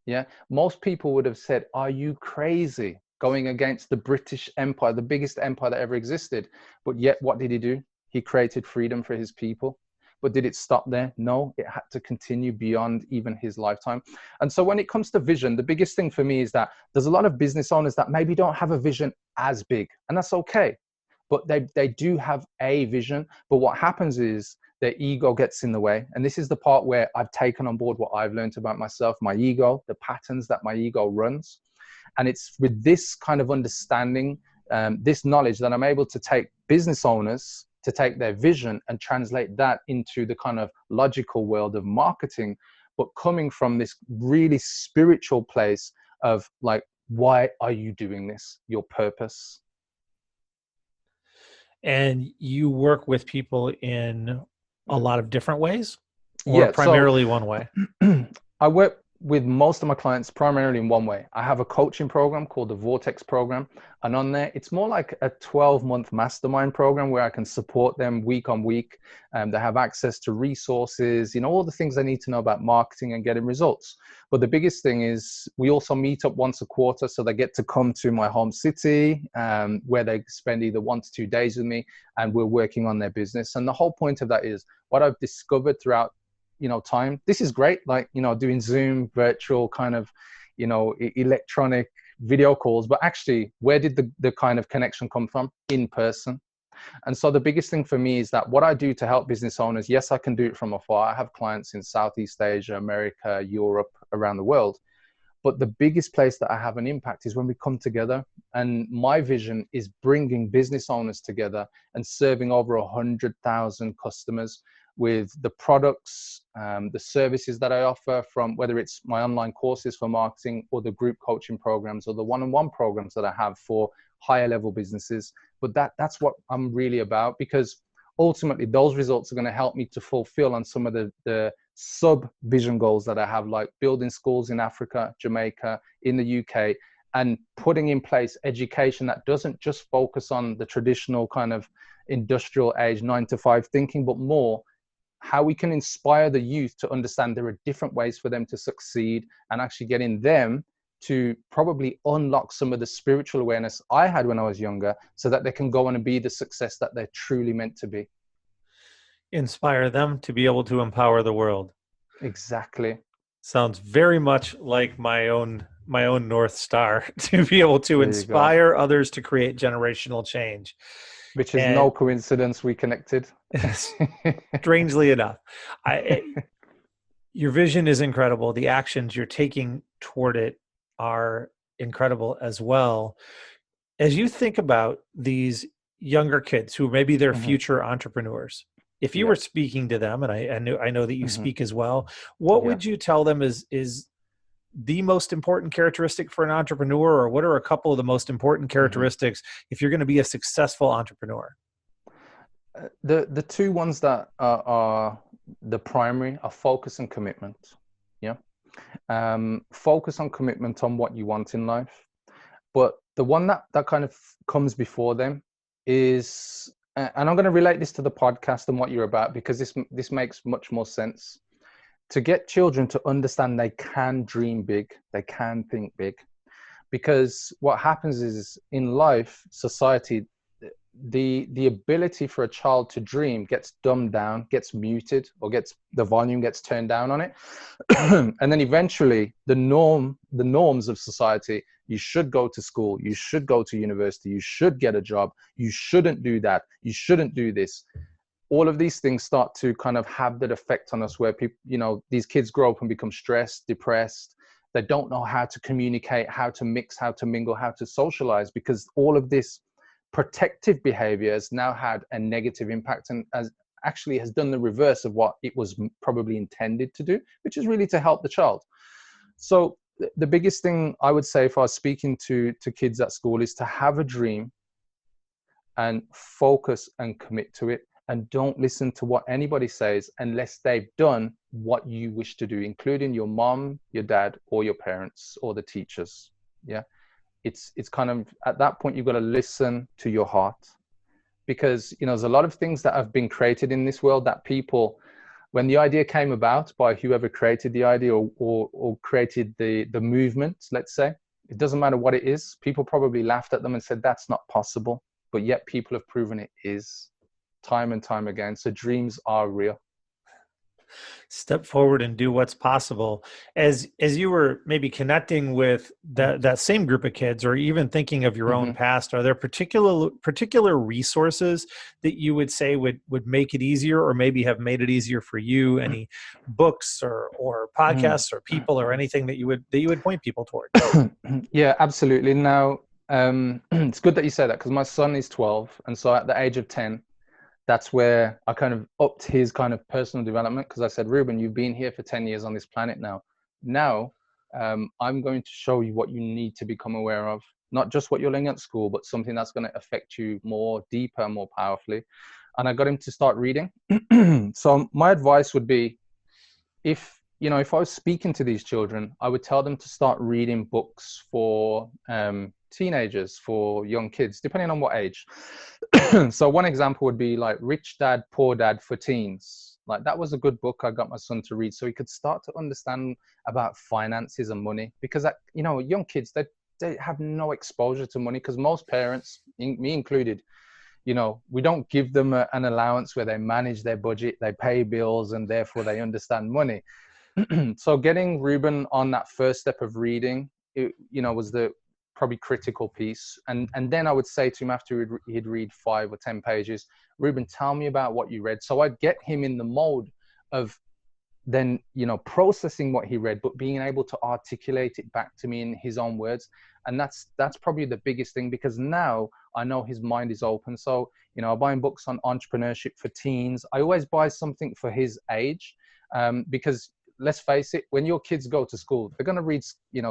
Yeah, most people would have said, "Are you crazy? Going against the British Empire, the biggest empire that ever existed." But yet, what did he do? He created freedom for his people. But did it stop there? No, it had to continue beyond even his lifetime. And so when it comes to vision, the biggest thing for me is that there's a lot of business owners that maybe don't have a vision as big, and that's okay. But they do have a vision. But what happens is their ego gets in the way. And this is the part where I've taken on board what I've learned about myself, my ego, the patterns that my ego runs. And it's with this kind of understanding, this knowledge, that I'm able to take business owners, to take their vision and translate that into the kind of logical world of marketing, but coming from this really spiritual place of like, why are you doing this? Your purpose. And you work with people in a lot of different ways, or primarily one way? I work with most of my clients primarily in one way. I have a coaching program called the Vortex program. And on there, it's more like a 12-month mastermind program where I can support them week on week. They have access to resources, all the things they need to know about marketing and getting results. But the biggest thing is we also meet up once a quarter. So they get to come to my home city, where they spend either 1 to 2 days with me, and we're working on their business. And the whole point of that is what I've discovered throughout time. This is great, like, doing Zoom, virtual kind of, electronic video calls, but actually where did the kind of connection come from? In person. And so the biggest thing for me is that what I do to help business owners, yes, I can do it from afar. I have clients in Southeast Asia, America, Europe, around the world. But the biggest place that I have an impact is when we come together. And my vision is bringing business owners together and serving over 100,000 customers with the products, the services that I offer, from whether it's my online courses for marketing or the group coaching programs or the one-on-one programs that I have for higher level businesses. But that's what I'm really about, because ultimately those results are going to help me to fulfill on some of the sub vision goals that I have, like building schools in Africa, Jamaica, in the UK, and putting in place education that doesn't just focus on the traditional kind of industrial age 9-to-5 thinking, but more how we can inspire the youth to understand there are different ways for them to succeed, and actually getting them to probably unlock some of the spiritual awareness I had when I was younger, so that they can go on and be the success that they're truly meant to be. Inspire them to be able to empower the world. Exactly. Sounds very much like my own North Star, to be able to inspire others to create generational change. Which is no coincidence we connected. Strangely enough. Your vision is incredible. The actions you're taking toward it are incredible as well. As you think about these younger kids who maybe they're future entrepreneurs, if you were speaking to them, and I know that you speak as well, what would you tell them is the most important characteristic for an entrepreneur, or what are a couple of the most important characteristics if you're going to be a successful entrepreneur? The two ones that are the primary are focus and commitment. Focus on commitment on what you want in life. But the one that kind of comes before them is, and I'm going to relate this to the podcast and what you're about, because this makes much more sense. To get children to understand they can dream big, they can think big. Because what happens is, in life, society, the ability for a child to dream gets dumbed down, gets muted, or the volume gets turned down on it. And then eventually the norms of society, you should go to school, you should go to university, you should get a job, you shouldn't do that, you shouldn't do this. All of these things start to kind of have that effect on us, where people, these kids grow up and become stressed, depressed. They don't know how to communicate, how to mix, how to mingle, how to socialize, because all of this protective behavior has now had a negative impact, and has done the reverse of what it was probably intended to do, which is really to help the child. So the biggest thing I would say, if I was speaking to kids at school, is to have a dream and focus and commit to it. And don't listen to what anybody says unless they've done what you wish to do, including your mom, your dad, or your parents, or the teachers. Yeah. It's kind of, at that point, you've got to listen to your heart, because, there's a lot of things that have been created in this world that people, when the idea came about by whoever created the idea or created the movement, let's say, it doesn't matter what it is. People probably laughed at them and said, that's not possible. But yet people have proven it is, time and time again. So dreams are real. Step forward and do what's possible. As you were maybe connecting with that same group of kids, or even thinking of your own Hmm. past, are there particular resources that you would say would make it easier, or maybe have made it easier for you? Any books or podcasts or people or anything that you would point people toward? Yeah, absolutely. Now, it's good that you said that, because my son is 12, and so at the age of 10, that's where I kind of upped his kind of personal development, because I said, Ruben, you've been here for 10 years on this planet now. Now, I'm going to show you what you need to become aware of, not just what you're learning at school, but something that's going to affect you more deeper, more powerfully. And I got him to start reading. So my advice would be, if I was speaking to these children, I would tell them to start reading books for teenagers, for young kids, depending on what age. So one example would be like Rich Dad, Poor Dad for teens. Like, that was a good book I got my son to read, so he could start to understand about finances and money, because young kids, they have no exposure to money, because most parents, me included, we don't give them an allowance where they manage their budget, they pay bills, and therefore they understand money. So getting Ruben on that first step of reading, was the probably critical piece. And then I would say to him, after he'd read 5 or 10 pages, Ruben, tell me about what you read. So I'd get him in the mode of then, processing what he read, but being able to articulate it back to me in his own words. And that's probably the biggest thing, because now I know his mind is open. So, I'm buying books on entrepreneurship for teens. I always buy something for his age, because let's face it, when your kids go to school, they're going to read,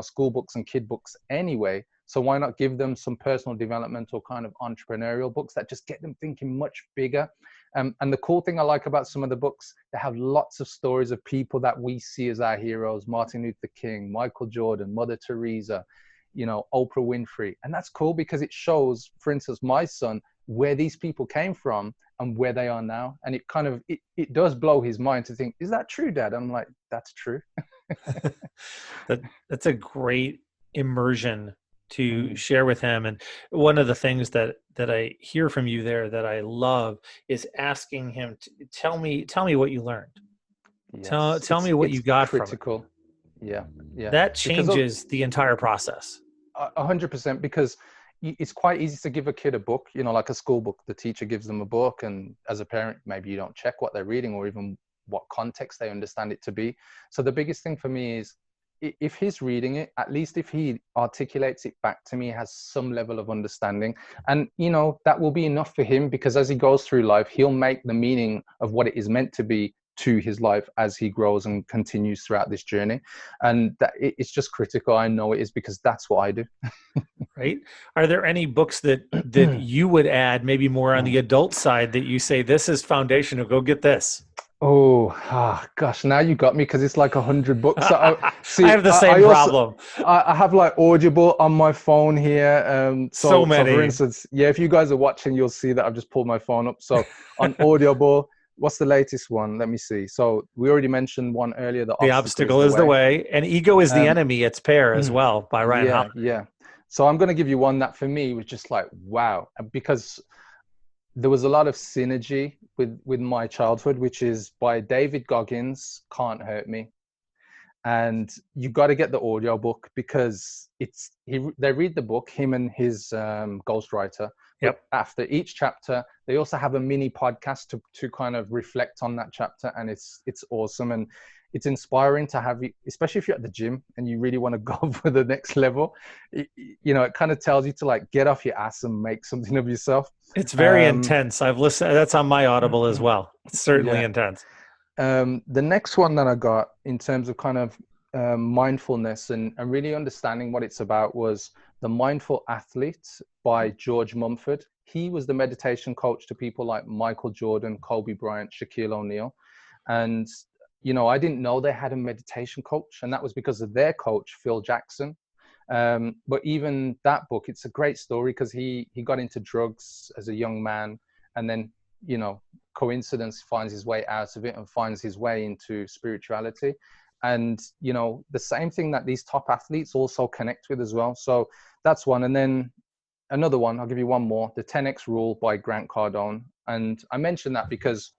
school books and kid books anyway. So why not give them some personal development or kind of entrepreneurial books that just get them thinking much bigger? And the cool thing I like about some of the books, they have lots of stories of people that we see as our heroes: Martin Luther King, Michael Jordan, Mother Teresa, Oprah Winfrey. And that's cool, because it shows, for instance, my son, where these people came from and where they are now. And it kind of, it does blow his mind to think, is that true, Dad? I'm like, that's true. That's a great immersion to share with him. And one of the things that I hear from you there that I love is asking him to tell me what you learned. Yes, Tell me what it's you got critical. from it. Yeah, yeah. That Because changes the entire process. 100%, because it's quite easy to give a kid a book, like a school book. The teacher gives them a book, and as a parent, maybe you don't check what they're reading or even what context they understand it to be. So the biggest thing for me is, if he's reading it, at least if he articulates it back to me, has some level of understanding, and that will be enough for him, because as he goes through life, he'll make the meaning of what it is meant to be to his life as he grows and continues throughout this journey. And that it's just critical. I know it is, because that's what I do. Right? Are there any books that you would add, maybe more on the adult side, that you say, this is foundational, go get this? Gosh, now you got me, because it's like 100 books. I have the same problem. I have like Audible on my phone here. So many. So for instance, yeah, if you guys are watching, you'll see that I've just pulled my phone up. So on Audible, what's the latest one? Let me see. So we already mentioned one earlier. The obstacle is the way, and ego is the enemy. It's Pair as well, by Ryan Holiday. Yeah. So I'm going to give you one that for me was just like, wow, because there was a lot of synergy with my childhood, which is by David Goggins, Can't Hurt Me. And you got to get the audio book, because they read the book, him and his ghostwriter. Yep. But after each chapter, they also have a mini podcast to kind of reflect on that chapter, and it's awesome. And it's inspiring to have you, especially if you're at the gym and you really want to go for the next level. It kind of tells you to like get off your ass and make something of yourself. It's very intense. I've listened. That's on my Audible as well. It's certainly intense. The next one that I got in terms of kind of mindfulness and really understanding what it's about was The Mindful Athlete by George Mumford. He was the meditation coach to people like Michael Jordan, Kobe Bryant, Shaquille O'Neal. And I didn't know they had a meditation coach, and that was because of their coach, Phil Jackson. But even that book, it's a great story, because he got into drugs as a young man, and then, coincidence, finds his way out of it and finds his way into spirituality. And, the same thing that these top athletes also connect with as well. So that's one. And then another one, I'll give you one more, The 10X Rule by Grant Cardone. And I mention that because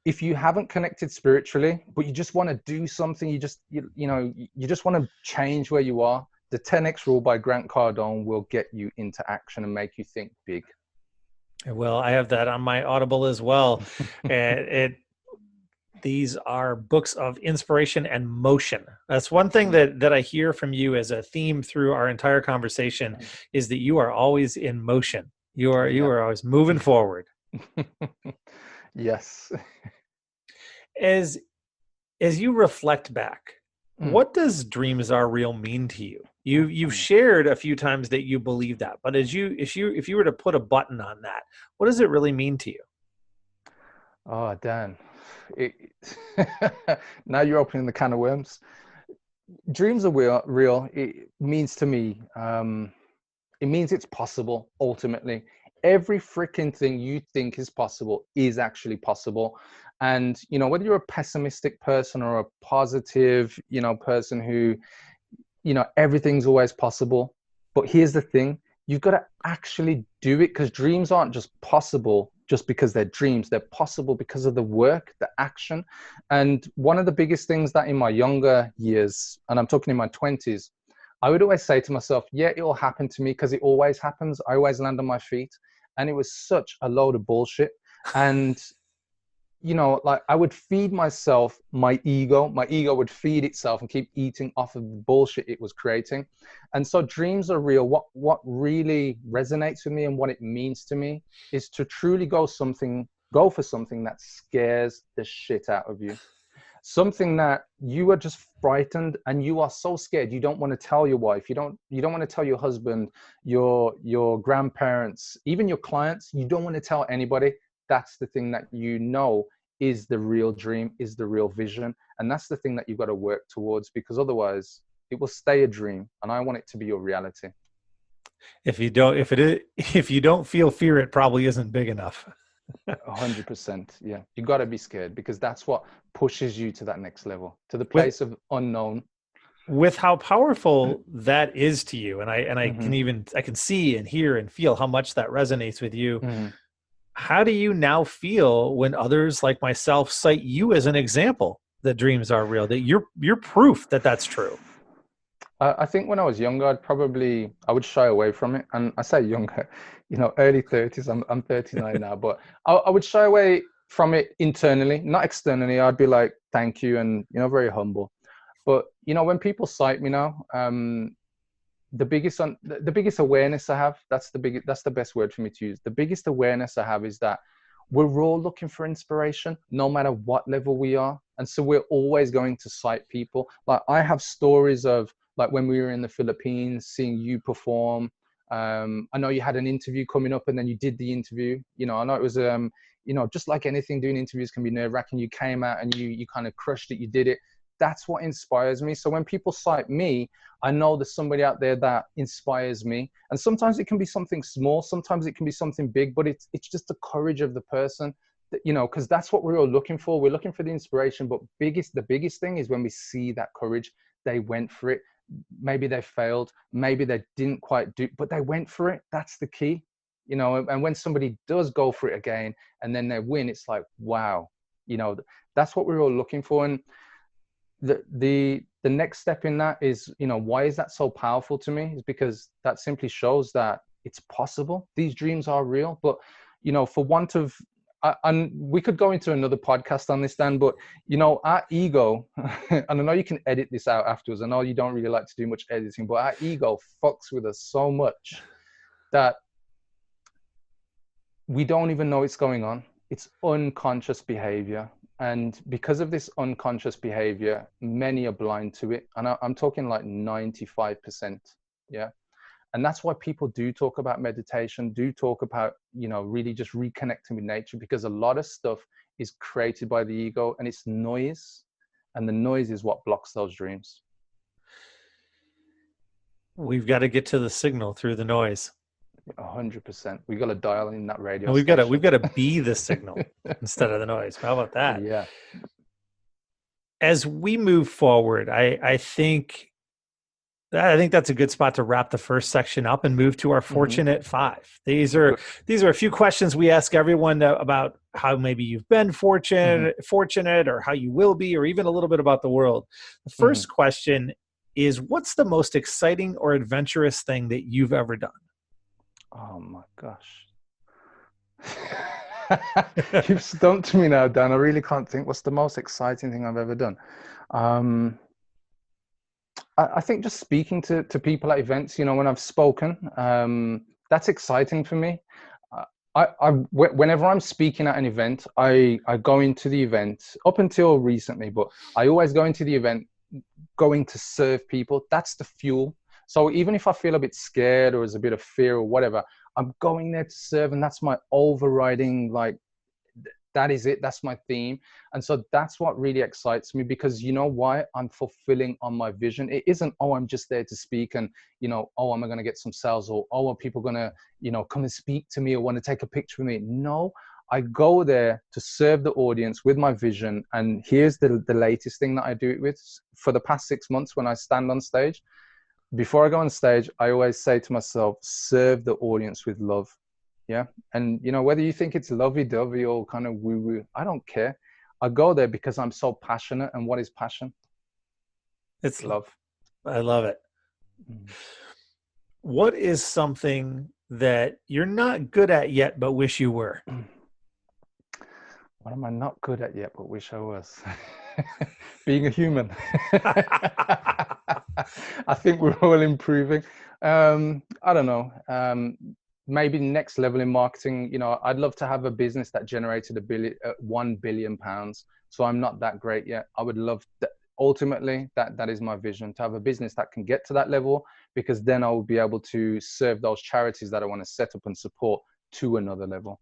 if you haven't connected spiritually, but you just want to do something, you just want to change where you are, the 10X rule by Grant Cardone will get you into action and make you think big. Well, I have that on my Audible as well. These are books of inspiration and motion. That's one thing that I hear from you as a theme through our entire conversation, is that you are always in motion. You are always moving forward. Yes. As you reflect back, what does dreams are real mean to you? You've shared a few times that you believe that, but if you were to put a button on that, what does it really mean to you? Oh, Dan, now you're opening the can of worms. Dreams are real. It means to me, it means it's possible. Ultimately, every freaking thing you think is possible is actually possible. And, whether you're a pessimistic person or a positive, person who, everything's always possible. But here's the thing, you've got to actually do it, because dreams aren't just possible just because they're dreams. They're possible because of the work, the action. And one of the biggest things that in my younger years, and I'm talking in my 20s, I would always say to myself, yeah, it will happen to me, because it always happens. I always land on my feet. And it was such a load of bullshit. And I would feed myself my ego. My ego would feed itself and keep eating off of the bullshit it was creating. And so dreams are real. What really resonates with me and what it means to me is to truly go for something that scares the shit out of you. Something that you are just frightened and you are so scared. You don't want to tell your wife. You don't want to tell your husband, your grandparents, even your clients. You don't want to tell anybody. That's the thing that is the real dream, is the real vision. And that's the thing that you've got to work towards, because otherwise it will stay a dream. And I want it to be your reality. If you don't feel fear, it probably isn't big enough. 100%. Yeah. You got to be scared, because that's what pushes you to that next level, to the place of unknown. With how powerful that is to you. And I can see and hear and feel how much that resonates with you. Mm-hmm. How do you now feel when others like myself cite you as an example that dreams are real, that you're proof that that's true? I think when I was younger, I would shy away from it. And I say younger, early 30s, I'm 39 now, but I would shy away from it internally, not externally. I'd be like, thank you. And, very humble. But, when people cite me now, the biggest awareness I have, that's the best word for me to use. The biggest awareness I have is that we're all looking for inspiration, no matter what level we are. And so we're always going to cite people. Like, I have stories of, like, when we were in the Philippines, seeing you perform. I know you had an interview coming up and then you did the interview. I know it was, just like anything, doing interviews can be nerve-wracking. You came out and you kind of crushed it. You did it. That's what inspires me. So when people cite me, I know there's somebody out there that inspires me. And sometimes it can be something small, sometimes it can be something big, but it's just the courage of the person, that, because that's what we're all looking for. We're looking for the inspiration, but the biggest thing is when we see that courage. They went for it. Maybe they failed, maybe they didn't quite do, but they went for it. That's the key, and when somebody does go for it again and then they win, it's like, wow, that's what we're all looking for. And the next step in that is, why is that so powerful to me? Is because that simply shows that it's possible. These dreams are real. But, for want of, and we could go into another podcast on this, Dan, but, our ego, and I know you can edit this out afterwards. I know you don't really like to do much editing, but our ego fucks with us so much that we don't even know it's going on. It's unconscious behavior. And because of this unconscious behavior, many are blind to it. And I'm talking like 95%. Yeah. And that's why people do talk about meditation, do talk about, really just reconnecting with nature, because a lot of stuff is created by the ego and it's noise. And the noise is what blocks those dreams. We've got to get to the signal through the noise. 100%. We got to dial in that radio. We've got to be the signal instead of the noise. How about that? Yeah. As we move forward, I think that's a good spot to wrap the first section up and move to our fortunate five. These are a few questions we ask everyone about how maybe you've been fortunate, or how you will be, or even a little bit about the world. The first question is, what's the most exciting or adventurous thing that you've ever done? Oh my gosh. You've stumped me now, Dan. I really can't think. What's the most exciting thing I've ever done? I think just speaking to people at events, when I've spoken, that's exciting for me. Whenever I'm speaking at an event, I go into the event, up until recently, but I always go into the event going to serve people. That's the fuel. So even if I feel a bit scared or there's a bit of fear or whatever, I'm going there to serve, and that's my overriding, like, that is it. That's my theme. And so that's what really excites me, because you know why? I'm fulfilling on my vision. It isn't, oh, I'm just there to speak and, oh, am I going to get some sales, or, oh, are people going to, come and speak to me or want to take a picture with me? No, I go there to serve the audience with my vision. And here's the latest thing that I do it with. For the past 6 months, when I stand on stage, before I go on stage, I always say to myself, serve the audience with love. Yeah. And, whether you think it's lovey-dovey or kind of woo-woo, I don't care. I go there because I'm so passionate. And what is passion? It's love. I love it. What is something that you're not good at yet, but wish you were? What am I not good at yet, but wish I was? Being a human. I think we're all improving. I don't know. Maybe next level in marketing. I'd love to have a business that generated £1 billion. So I'm not that great yet. I would love that. Ultimately, that is my vision, to have a business that can get to that level, because then I will be able to serve those charities that I want to set up and support to another level.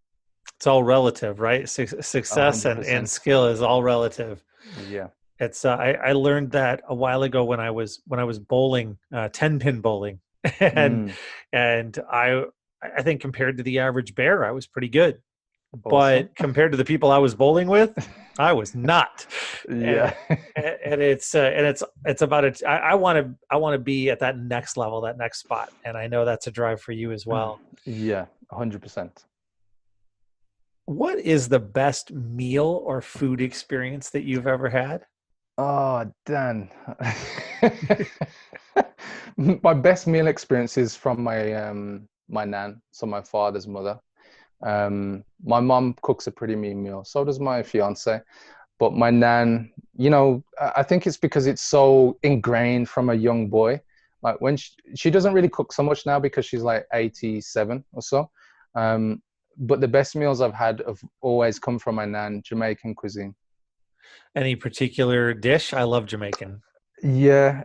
It's all relative, right? Success and skill is all relative. Yeah. It's I learned that a while ago when I was bowling, 10-pin bowling, and I think compared to the average bear, I was pretty good. Awesome. But compared to the people I was bowling with, I was not. Yeah. And it's about it. I want to be at that next level, that next spot, and I know that's a drive for you as well. Yeah, 100%. What is the best meal or food experience that you've ever had? Oh, Dan. My best meal experience is from my nan, so my father's mother. My mom cooks a pretty mean meal. So does my fiance. But my nan, I think it's because it's so ingrained from a young boy. Like when she doesn't really cook so much now because she's like 87 or so. But the best meals I've had have always come from my nan, Jamaican cuisine. Any particular dish? I love Jamaican. Yeah.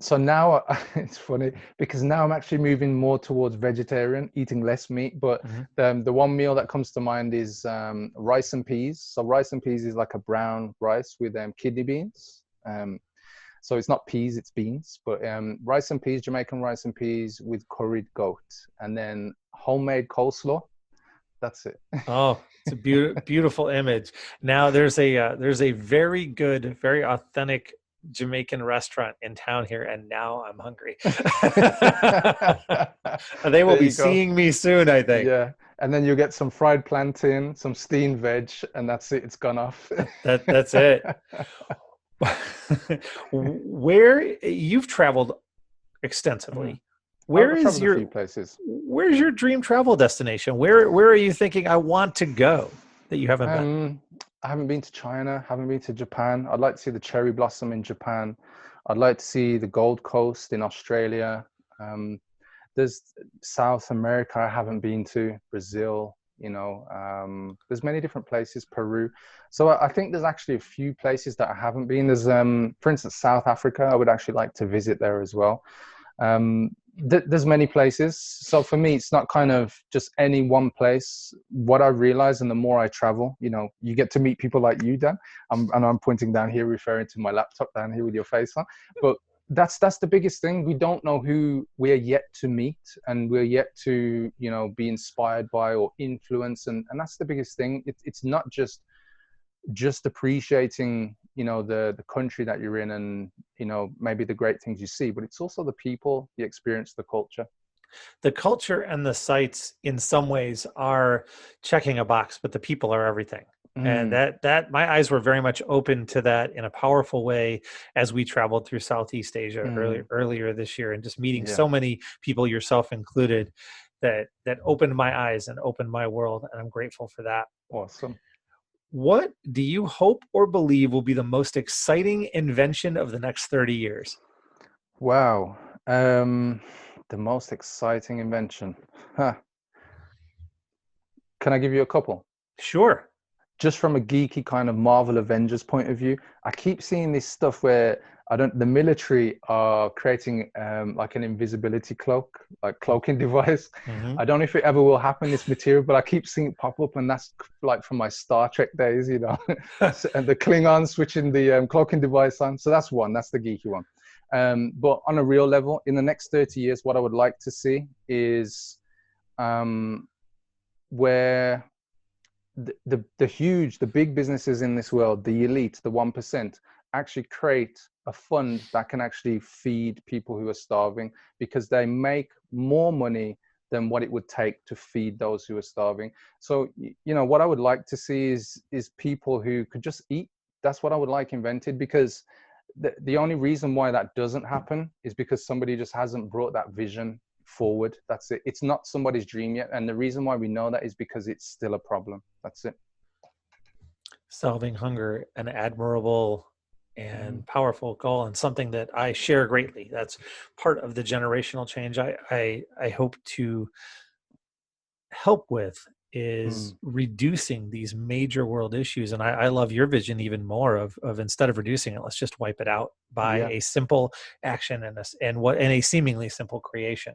So now it's funny because now I'm actually moving more towards vegetarian, eating less meat. But the one meal that comes to mind is rice and peas. So rice and peas is like a brown rice with kidney beans. So it's not peas, it's beans. But rice and peas, Jamaican rice and peas with curried goat, and then homemade coleslaw. That's it. Oh, it's a beautiful image. Now there's a very good, very authentic Jamaican restaurant in town here, and now I'm hungry. They will be seeing me soon, I think. Yeah, and then you get some fried plantain, some steamed veg, and that's it. It's gone off. That's it. Where you've traveled extensively. Where's your dream travel destination? Where are you thinking I want to go that you haven't been? I haven't been to China, haven't been to Japan. I'd like to see the cherry blossom in Japan. I'd like to see the Gold Coast in Australia. There's South America I haven't been to, Brazil, there's many different places, Peru. So I think there's actually a few places that I haven't been. There's, for instance, South Africa. I would actually like to visit there as well. There's many places. So for me, it's not kind of just any one place. What I realize, and the more I travel, you get to meet people like you, Dan. I'm pointing down here, referring to my laptop down here with your face on. But that's the biggest thing. We don't know who we're yet to meet, and we're yet to, be inspired by or influence. And that's the biggest thing. It's not just appreciating, the country that you're in and, maybe the great things you see, but it's also the people, the experience, the culture. The culture and the sites in some ways are checking a box, but the people are everything. And Mm, that my eyes were very much open to that in a powerful way as we traveled through Southeast Asia mm, earlier this year, and just meeting yeah, so many people, yourself included, that opened my eyes and opened my world, and I'm grateful for that. awesome. What do you hope or believe will be the most exciting invention of the next 30 years? Wow. Um, the most exciting invention. Huh. Can I give you a couple? Sure. Just from a geeky kind of Marvel Avengers point of view, I keep seeing this stuff where the military are creating like an invisibility cloak, like cloaking device. Hmm. I don't know if it ever will happen, this material, but I keep seeing it pop up, and that's like from my Star Trek days, you know, and the Klingons switching the cloaking device on. So that's one, that's the geeky one. But on a real level, in the next 30 years, what I would like to see is um, where the big businesses in this world, the elite, the 1%, actually create a fund that can actually feed people who are starving, because they make more money than what it would take to feed those who are starving. So, you know, what I would like to see is people who could just eat. That's what I would like invented, because the only reason why that doesn't happen is because somebody just hasn't brought that vision forward. That's it. It's not somebody's dream yet. And the reason why we know that is because it's still a problem. That's it. Solving hunger, an admirable Mhm. and powerful goal, and something that I share greatly. That's part of the generational change I hope to help with, is Mm. reducing these major world issues. And I love your vision even more of instead of reducing it, let's just wipe it out by Yeah. a simple action and a seemingly simple creation.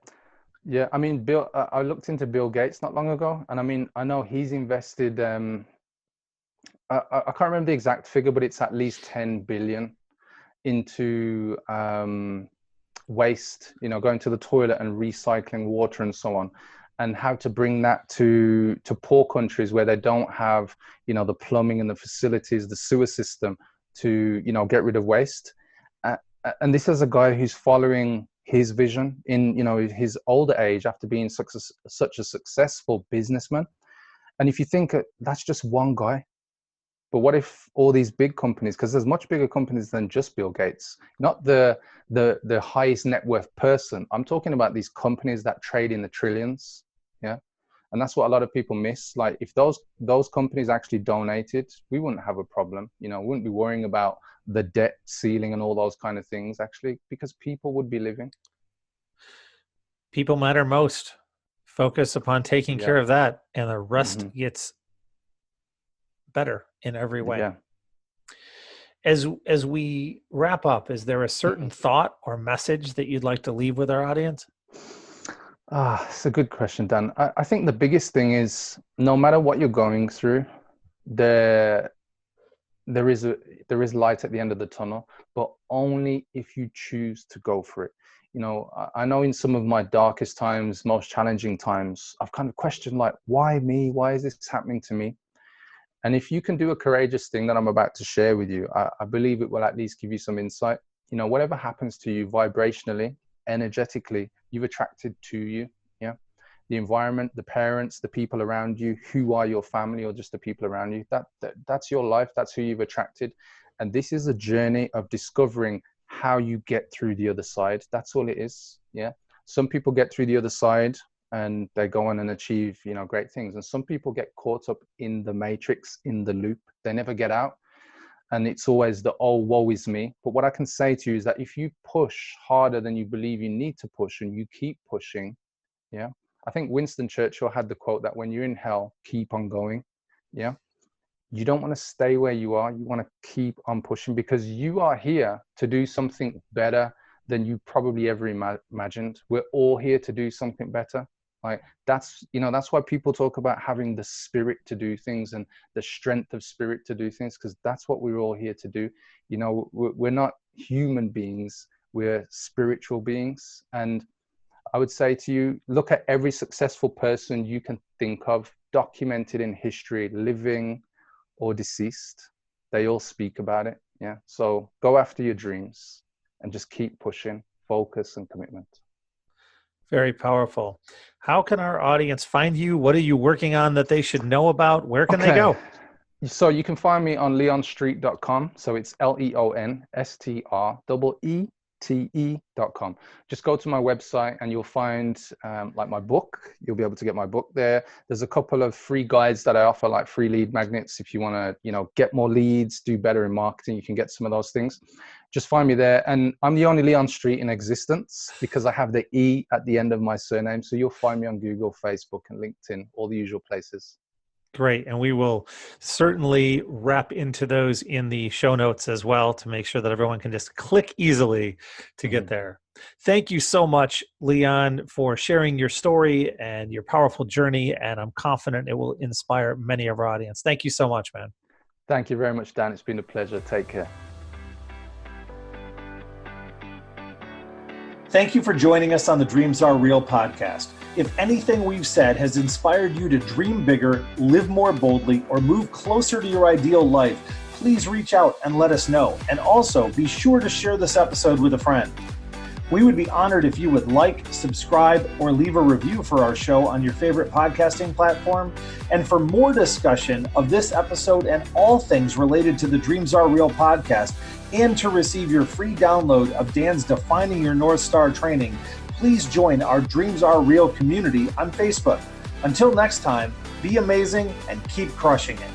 Yeah. I mean, I looked into Bill Gates not long ago, and I mean, I know he's invested, I can't remember the exact figure, but it's at least 10 billion into waste, you know, going to the toilet and recycling water and so on, and how to bring that to poor countries where they don't have, you know, the plumbing and the facilities, the sewer system to, you know, get rid of waste. uh, and this is a guy who's following his vision in, you know, his older age, after being such a successful businessman. And if you think that's just one guy, but what if all these big companies, because there's much bigger companies than just Bill Gates, not the highest net worth person. I'm talking about these companies that trade in the trillions. Yeah. And that's what a lot of people miss. Like, if those companies actually donated, we wouldn't have a problem. You know, we wouldn't be worrying about the debt ceiling and all those kind of things, actually, because people would be living. People matter most. Focus upon taking Yeah. care of that, and the rest Hmm. gets better in every way. Yeah. As we wrap up, is there a certain thought or message that you'd like to leave with our audience? It's a good question, Dan. I think the biggest thing is, no matter what you're going through, there there is light at the end of the tunnel, but only if you choose to go for it. You know, I know in some of my darkest times, most challenging times, I've kind of questioned, like, why me? Why is this happening to me? And if you can do a courageous thing that I'm about to share with you, I believe it will at least give you some insight. You know, whatever happens to you vibrationally, energetically, you've attracted to you. Yeah. The environment, the parents, the people around you, who are your family, or just the people around you, that's your life. That's who you've attracted. And this is a journey of discovering how you get through the other side. That's all it is. Yeah. Some people get through the other side and they go on and achieve, you know, great things. And some people get caught up in the matrix, in the loop. They never get out. And it's always the, oh, woe is me. But what I can say to you is that if you push harder than you believe you need to push, and you keep pushing, yeah. I think Winston Churchill had the quote that when you're in hell, keep on going. Yeah. You don't want to stay where you are. You want to keep on pushing, because you are here to do something better than you probably ever imagined. We're all here to do something better. Like, that's, you know, that's why people talk about having the spirit to do things and the strength of spirit to do things, because that's what we're all here to do. You know, we're not human beings, we're spiritual beings. And I would say to you, look at every successful person you can think of, documented in history, living or deceased. They all speak about it. Yeah. So go after your dreams and just keep pushing, focus and commitment. Very powerful. How can our audience find you? What are you working on that they should know about? Where can they go? So you can find me on leonstreete.com. So it's LeonStreete.com. Just go to my website and you'll find like my book. You'll be able to get my book there. There's a couple of free guides that I offer, like free lead magnets. If you want to, get more leads, do better in marketing, you can get some of those things. Just find me there. And I'm the only Leon Streete in existence because I have the E at the end of my surname. So you'll find me on Google, Facebook, and LinkedIn, all the usual places. Great. And we will certainly wrap into those in the show notes as well to make sure that everyone can just click easily to get there. Thank you so much, Leon, for sharing your story and your powerful journey. And I'm confident it will inspire many of our audience. Thank you so much, man. Thank you very much, Dan. It's been a pleasure. Take care. Thank you for joining us on the Dreams Are Real podcast. If anything we've said has inspired you to dream bigger, live more boldly, or move closer to your ideal life, please reach out and let us know. And also be sure to share this episode with a friend. We would be honored if you would like, subscribe, or leave a review for our show on your favorite podcasting platform. And for more discussion of this episode and all things related to the Dreams Are Real podcast, and to receive your free download of Dan's Defining Your North Star training, please join our Dreams Are Real community on Facebook. Until next time, be amazing and keep crushing it.